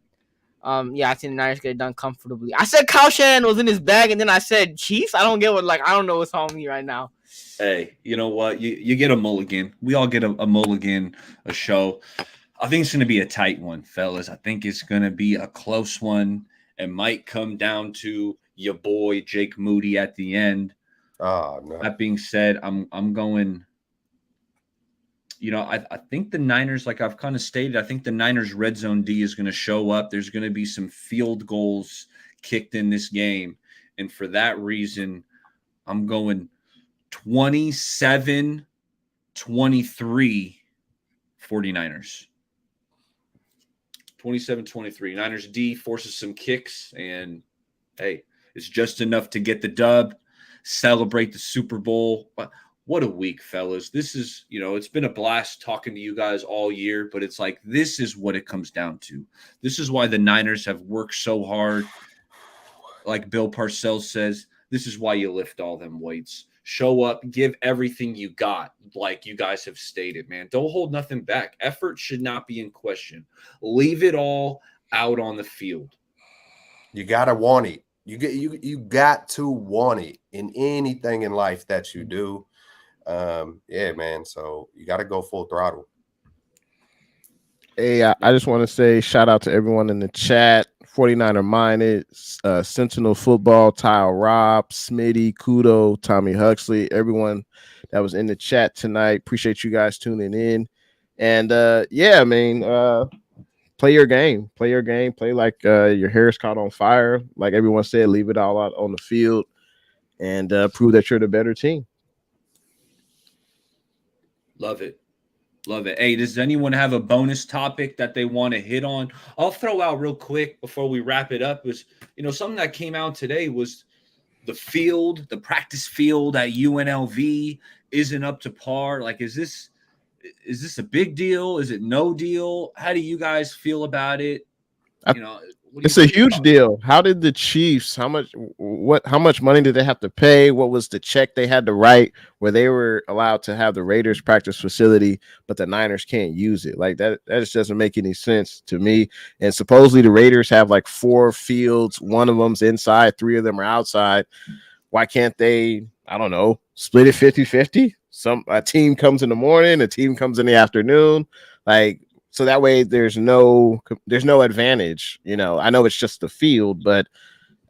I think the Niners get it done comfortably. I said Kyle Shanahan was in his bag, and then I said Chiefs. I don't get I don't know what's on me right now. Hey, you know what? You get a mulligan. We all get a mulligan, a show. I think it's going to be a tight one, fellas. I think it's going to be a close one. It might come down to your boy Jake Moody at the end. Oh no. That being said, I'm going. I think the Niners, like I've kind of stated, I think the Niners red zone D is going to show up. There's going to be some field goals kicked in this game. And for that reason, I'm going 27-23 49ers. 27-23. Niners D forces some kicks, and hey, it's just enough to get the dub, celebrate the Super Bowl. What a week, fellas. This is, it's been a blast talking to you guys all year, but it's like, this is what it comes down to. This is why the Niners have worked so hard. Like Bill Parcells says, this is why you lift all them weights. Show up, give everything you got, like you guys have stated, man. Don't hold nothing back. Effort should not be in question. Leave it all out on the field. You gotta want it. You got to want it in anything in life that you do. Yeah, man. So you got to go full throttle. Hey, I just want to say shout out to everyone in the chat. 49er Minded, Sentinel Football, Tile Rob, Smitty, Kudo, Tommy Huxley, everyone that was in the chat tonight. Appreciate you guys tuning in. And play your game. Play like your hair is caught on fire. Like everyone said, leave it all out on the field and prove that you're the better team. Love it. Hey, does anyone have a bonus topic that they want to hit on? I'll throw out real quick before we wrap it up was, something that came out today was the practice field at UNLV isn't up to par. Like, is this a big deal? Is it no deal? How do you guys feel about it? It's a huge deal. How did the Chiefs, how much money did they have to pay? What was the check they had to write where they were allowed to have the Raiders practice facility, but the Niners can't use it? Like that just doesn't make any sense to me. And supposedly the Raiders have like 4 fields. One of them's inside, 3 of them are outside. Why can't they, I don't know, split it 50-50? A team comes in the morning, a team comes in the afternoon. So that way there's no advantage. I know it's just the field, but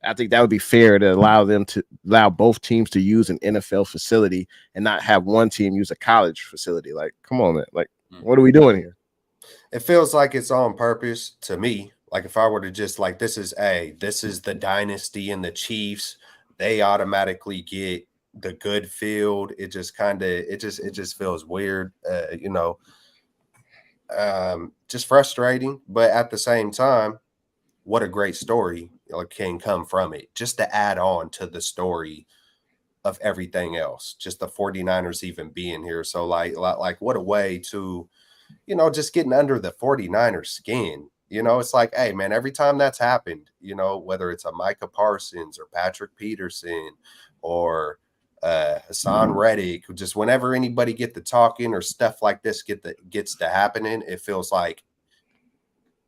I think that would be fair to allow both teams to use an NFL facility and not have one team use a college facility. Like, come on, man. Like, what are we doing here? It feels like it's on purpose to me. Like if I were to just this is the dynasty and the Chiefs, they automatically get the good field. It just feels weird, just frustrating. But at the same time, what a great story can come from it. Just to add on to the story of everything else, just the 49ers even being here. So like what a way to, just getting under the 49ers skin. It's like, hey man, every time that's happened, whether it's a Micah Parsons or Patrick Peterson or Hassan Reddick, just whenever anybody get to talking or stuff like this gets to happening, it feels like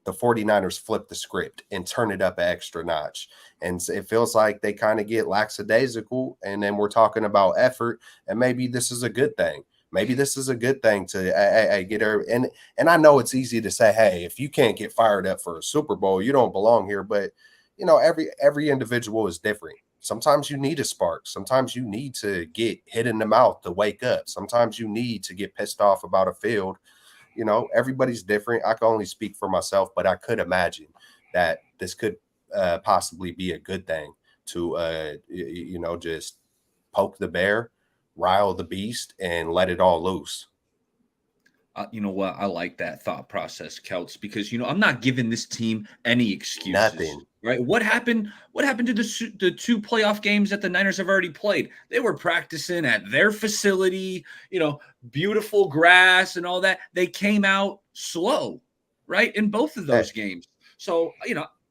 the 49ers flip the script and turn it up an extra notch. And it feels like they kind of get lackadaisical. And then we're talking about effort. And maybe this is a good thing. Maybe this is a good thing to get her. And I know it's easy to say, hey, if you can't get fired up for a Super Bowl, you don't belong here. But, every individual is different. Sometimes you need a spark. Sometimes you need to get hit in the mouth to wake up. Sometimes you need to get pissed off about a field. Everybody's different. I can only speak for myself, but I could imagine that this could possibly be a good thing to, just poke the bear, rile the beast, and let it all loose. You know what? I like that thought process, Celts, because I'm not giving this team any excuses. Nothing. Right? What happened? What happened to the 2 playoff games that the Niners have already played? They were practicing at their facility, beautiful grass and all that. They came out slow, right, in both of those games. So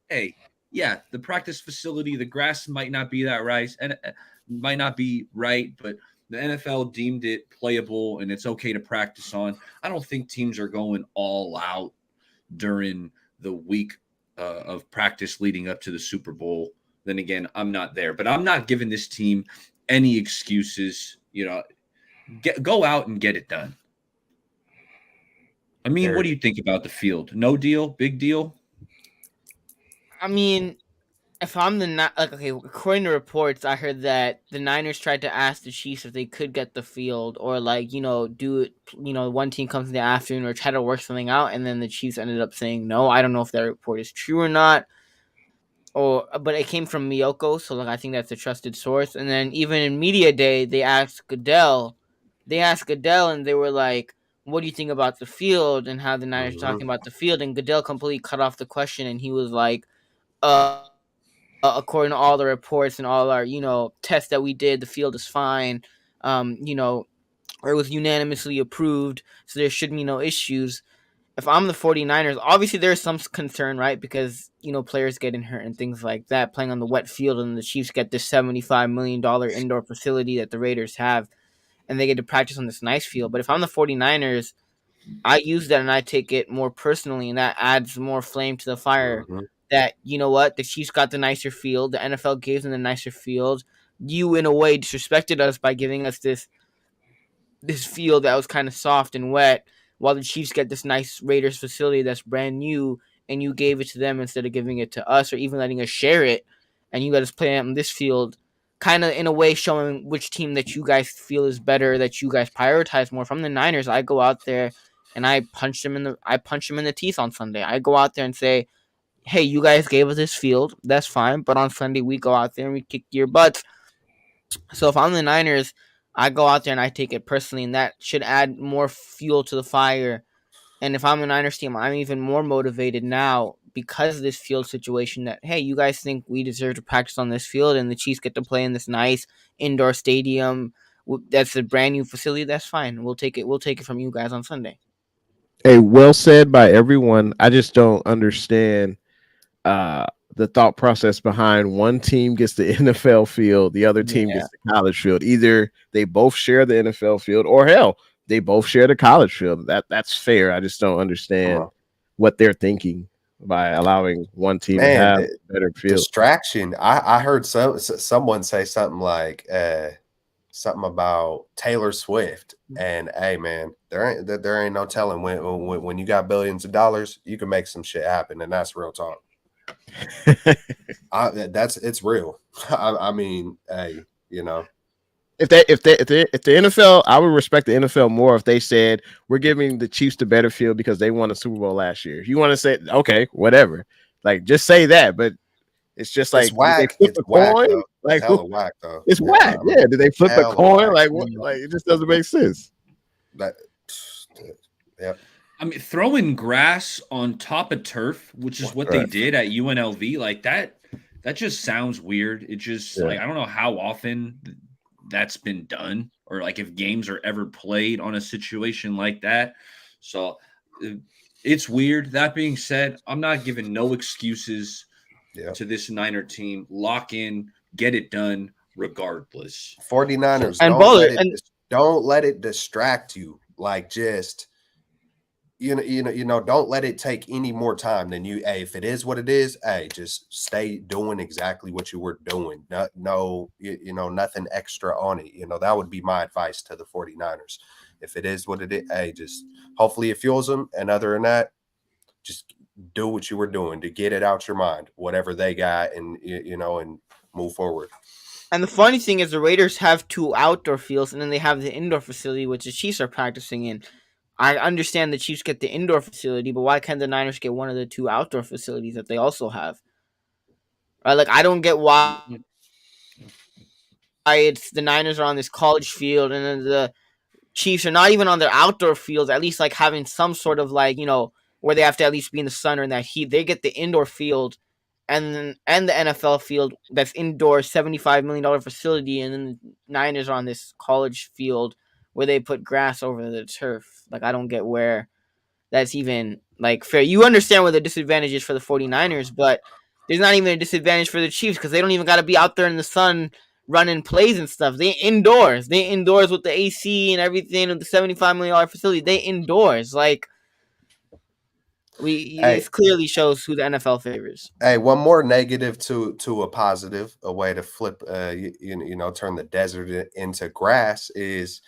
hey, yeah, the practice facility, the grass might not be that right, and might not be right, but the NFL deemed it playable and it's okay to practice on. I don't think teams are going all out during the week of practice leading up to the Super Bowl. Then again, I'm not there, but I'm not giving this team any excuses. Go out and get it done. I mean, what do you think about the field? No deal? Big deal? I mean, if I'm according to reports, I heard that the Niners tried to ask the Chiefs if they could get the field or do it, one team comes in the afternoon or try to work something out, and then the Chiefs ended up saying no. I don't know if that report is true or not, but it came from Miyoko, so I think that's a trusted source. And then even in media day, they asked Goodell, and they were like, "What do you think about the field?" and how the Niners are talking about the field, and Goodell completely cut off the question, and he was like, according to all the reports and all our, tests that we did, the field is fine. Or it was unanimously approved, so there should be no issues. If I'm the 49ers, obviously there's some concern, right? Because, players getting hurt and things like that, playing on the wet field, and the Chiefs get this $75 million indoor facility that the Raiders have, and they get to practice on this nice field. But if I'm the 49ers, I use that and I take it more personally, and that adds more flame to the fire. That, the Chiefs got the nicer field. The NFL gave them the nicer field. You, in a way, disrespected us by giving us this field that was kind of soft and wet, while the Chiefs get this nice Raiders facility that's brand new, and you gave it to them instead of giving it to us or even letting us share it, and you let us play on this field, kind of in a way showing which team that you guys feel is better, that you guys prioritize more. From the Niners, I go out there and I punch them in the teeth on Sunday. I go out there and say, hey, you guys gave us this field, that's fine, but on Sunday we go out there and we kick your butts. So if I'm the Niners, I go out there and I take it personally, and that should add more fuel to the fire. And if I'm a Niners team, I'm even more motivated now because of this field situation that, hey, you guys think we deserve to practice on this field, and the Chiefs get to play in this nice indoor stadium that's a brand new facility, that's fine. We'll take it from you guys on Sunday. Hey, well said by everyone. I just don't understand the thought process behind one team gets the NFL field, the other team gets the college field. Either they both share the NFL field, or hell, they both share the college field. That's fair. I just don't understand what they're thinking by allowing one team to have a better field. Distraction. I heard someone say something like something about Taylor Swift, and hey man, there ain't no telling when you got billions of dollars, you can make some shit happen, and that's real talk. It's real. I mean, hey, if the NFL, I would respect the NFL more if they said we're giving the Chiefs the better field because they won a Super Bowl last year. If you want to say okay, whatever, like just say that. But it's just like it's whack. It's whack. Like, hella whack though. it's Yeah, whack. I mean, Yeah, did they flip a hella coin? whack. Like what? Like it just doesn't make sense. That, yeah, I mean, throwing grass on top of turf, which is what they Right. did at UNLV, like that just sounds weird. It just Yeah. like I don't know how often that's been done, or like if games are ever played on a situation like that. So it's weird. That being said, I'm not giving no excuses yeah. to this Niner team. Lock in, get it done, regardless. 49ers, And don't Baller, let it don't let it distract you. Like just don't let it take any more time than you. Hey, if it is what it is, hey, just stay doing exactly what you were doing. Nothing extra on it. That would be my advice to the 49ers. If it is what it is, hey, just hopefully it fuels them. And other than that, just do what you were doing to get it out your mind, whatever they got, and and move forward. and the funny thing is, the Raiders have 2 outdoor fields, and then they have the indoor facility, which the Chiefs are practicing in. I understand the Chiefs get the indoor facility, but why can't the Niners get one of the 2 outdoor facilities that they also have? Right? Like, I don't get why it's the Niners are on this college field, and then the Chiefs are not even on their outdoor fields, at least like having some sort of like, where they have to at least be in the sun or in that heat. They get the indoor field and the NFL field that's indoor $75 million facility, and then the Niners are on this college field where they put grass over the turf. Like, I don't get where that's even like fair. You understand what the disadvantage is for the 49ers, but there's not even a disadvantage for the Chiefs because they don't even got to be out there in the sun running plays and stuff. They indoors with the AC and everything with the $75 million facility. They indoors. Like, Hey, it clearly shows who the NFL favors. hey, one more negative to a positive, a way to flip, turn the desert into grass is,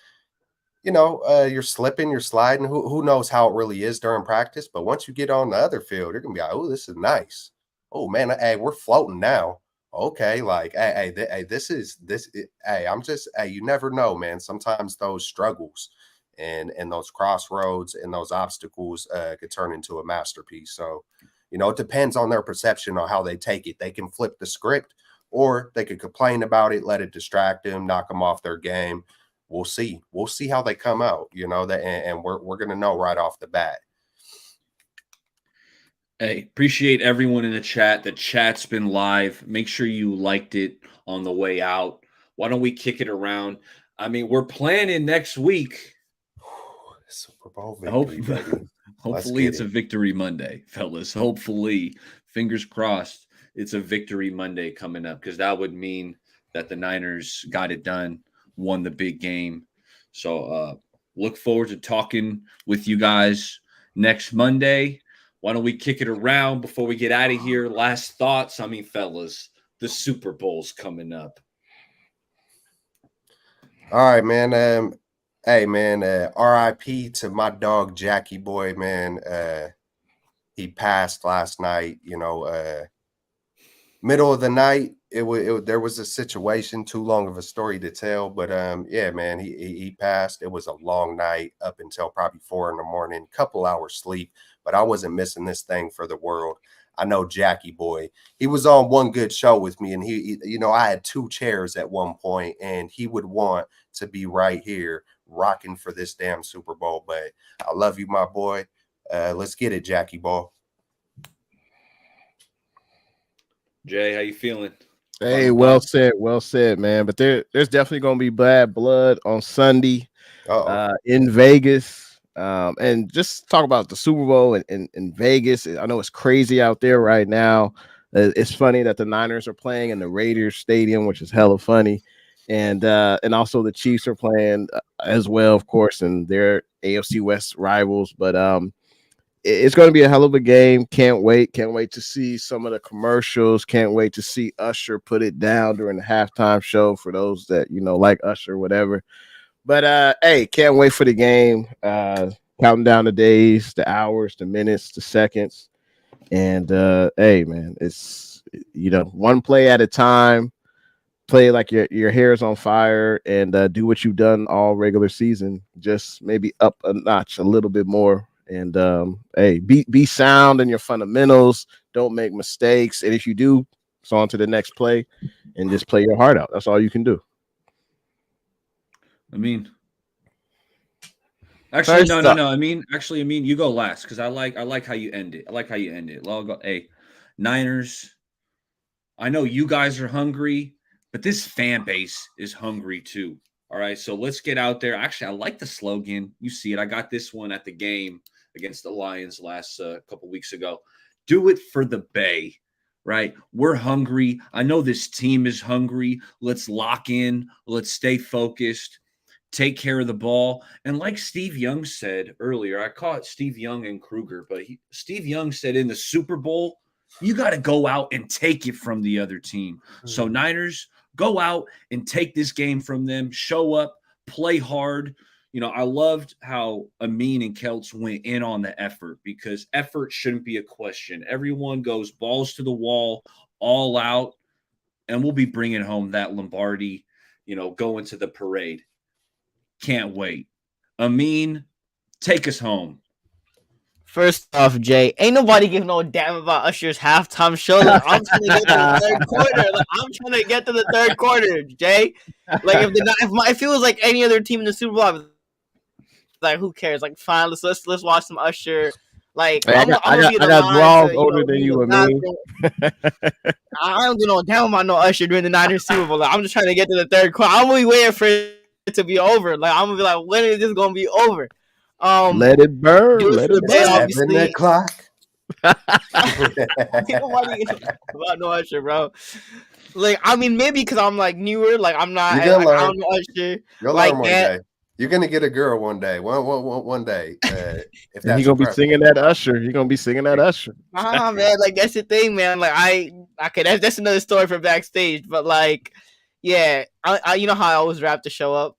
you're slipping, you're sliding. Who knows how it really is during practice? But once you get on the other field, you're gonna be like, oh, this is nice. Oh man, hey, we're floating now. Okay, like, hey, this is this. Hey, you never know, man. Sometimes those struggles and those crossroads and those obstacles could turn into a masterpiece. So, it depends on their perception on how they take it. They can flip the script, or they could complain about it, let it distract them, knock them off their game. We'll see. We'll see how they come out. And we're gonna know right off the bat. Hey, appreciate everyone in the chat. The chat's been live. Make sure you liked it on the way out. Why don't we kick it around? I mean, we're planning next week. Super Bowl victory, baby. Hopefully it's a victory Monday, fellas. Hopefully, fingers crossed, it's a victory Monday coming up, because that would mean that the Niners got it done, won the big game. So look forward to talking with you guys next Monday. Why don't we kick it around before we get out of here? Last thoughts. I mean, fellas, the Super Bowl's coming up. All right, man. Hey, man. RIP to my dog Jackie Boy, man. He passed last night. Middle of the night. There was a situation, too long of a story to tell, but yeah, man. He passed. It was a long night up until probably 4 a.m. Couple hours sleep. But I wasn't missing this thing for the world. I know Jackie Boy. He was on one good show with me, and he I had 2 chairs at one point, and he would want to be right here rocking for this damn Super Bowl. But I love you, my boy. Let's get it, Jackie Boy. Jay, how you feeling? Hey, well said, man. But there's definitely gonna be bad blood on Sunday in Vegas. And just talk about the Super Bowl in Vegas. I know it's crazy out there right now. It's funny that the Niners are playing in the Raiders Stadium, which is hella funny, and also the Chiefs are playing as well, of course, and they're AFC West rivals. But it's going to be a hell of a game. Can't wait to see some of the commercials. Can't wait to see Usher put it down during the halftime show for those that like Usher, whatever. But hey, can't wait for the game. Counting down the days, the hours, the minutes, the seconds. And hey, man, it's one play at a time. Play like your hair is on fire, and do what you've done all regular season. Just maybe up a notch a little bit more. And hey, be sound in your fundamentals. Don't make mistakes. And if you do, it's on to the next play. and just play your heart out. That's all you can do. I mean, actually, First no. up- I mean, you go last because I like how you end it. I'll go. Hey, Niners. I know you guys are hungry, but this fan base is hungry too. All right, so let's get out there. Actually, I like the slogan. You see it. I got this one at the game against the Lions last couple weeks ago. Do it for the Bay, right? We're hungry. I know this team is hungry. Let's lock in. Let's stay focused. Take care of the ball. And like Steve Young said earlier, I caught Steve Young and Kruger, but Steve Young said in the Super Bowl, you got to go out and take it from the other team. So Niners, go out and take this game from them. Show up, play hard. You know, I loved how Amin and Kelts went in on the effort because effort shouldn't be a question. Everyone goes balls to the wall, all out, and we'll be bringing home that Lombardi, going to the parade. Can't wait. Amin, take us home. First off, Jay, ain't nobody give no damn about Usher's halftime show. Like, I'm trying to get to the third quarter. Jay. Like, if it was like any other team in the Super Bowl, I'd be like, who cares? Like, fine, let's watch some Usher. Like, Hey, I got draws older than you, Amin. I don't do no damn about no Usher during the Niners Super Bowl. Like, I'm just trying to get to the third quarter. I'm gonna be waiting for it to be over. Like, I'm gonna be like, when is this gonna be over? Let it burn. Let it burn. 7 o'clock. Nobody about no Usher, bro. Like, I mean, maybe because I'm like newer. Like, I'm not. You're gonna I learn. don't know Usher. You'll Like learn one that. day. You're gonna get a girl one day. One day. If And that's you're gonna be singing that Usher. You're gonna be singing that Usher. Man, like that's the thing, man. Like that's another story for backstage. But like, yeah, I you know how I always wrap the show up.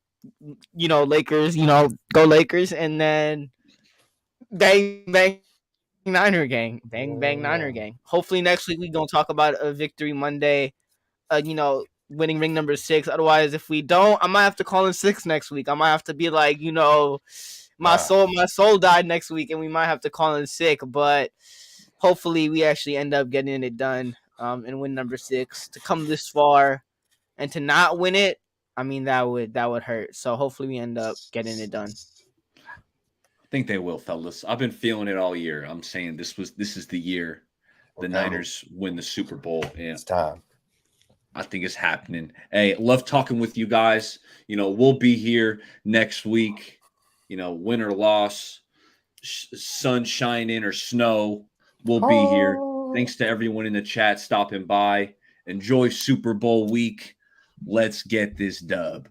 Lakers. Go Lakers, and then bang bang Niner gang, bang bang Niner gang. Hopefully next week we gonna talk about a victory Monday. Winning ring number 6. Otherwise, if we don't, I might have to call in 6 next week. I might have to be like, my soul died next week, and we might have to call in sick. But hopefully, we actually end up getting it done and win number 6. To come this far and to not win it, I mean that would hurt. So hopefully, we end up getting it done. I think they will, fellas. I've been feeling it all year. I'm saying this is the year the Niners win the Super Bowl, and it's time. I think it's happening. Hey, love talking with you guys. We'll be here next week. Win or loss, sun shining or snow, we'll be here. Thanks to everyone in the chat stopping by. Enjoy Super Bowl week. Let's get this dub.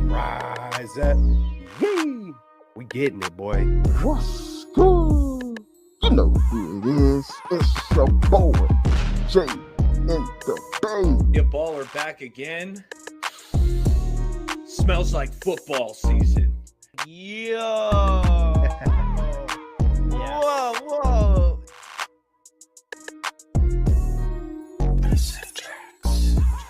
Rise up. Yay! We getting it, boy. What's good? You know who it is. It's your boy, Jay in the Bay. Your baller back again. Smells like football season. Yo.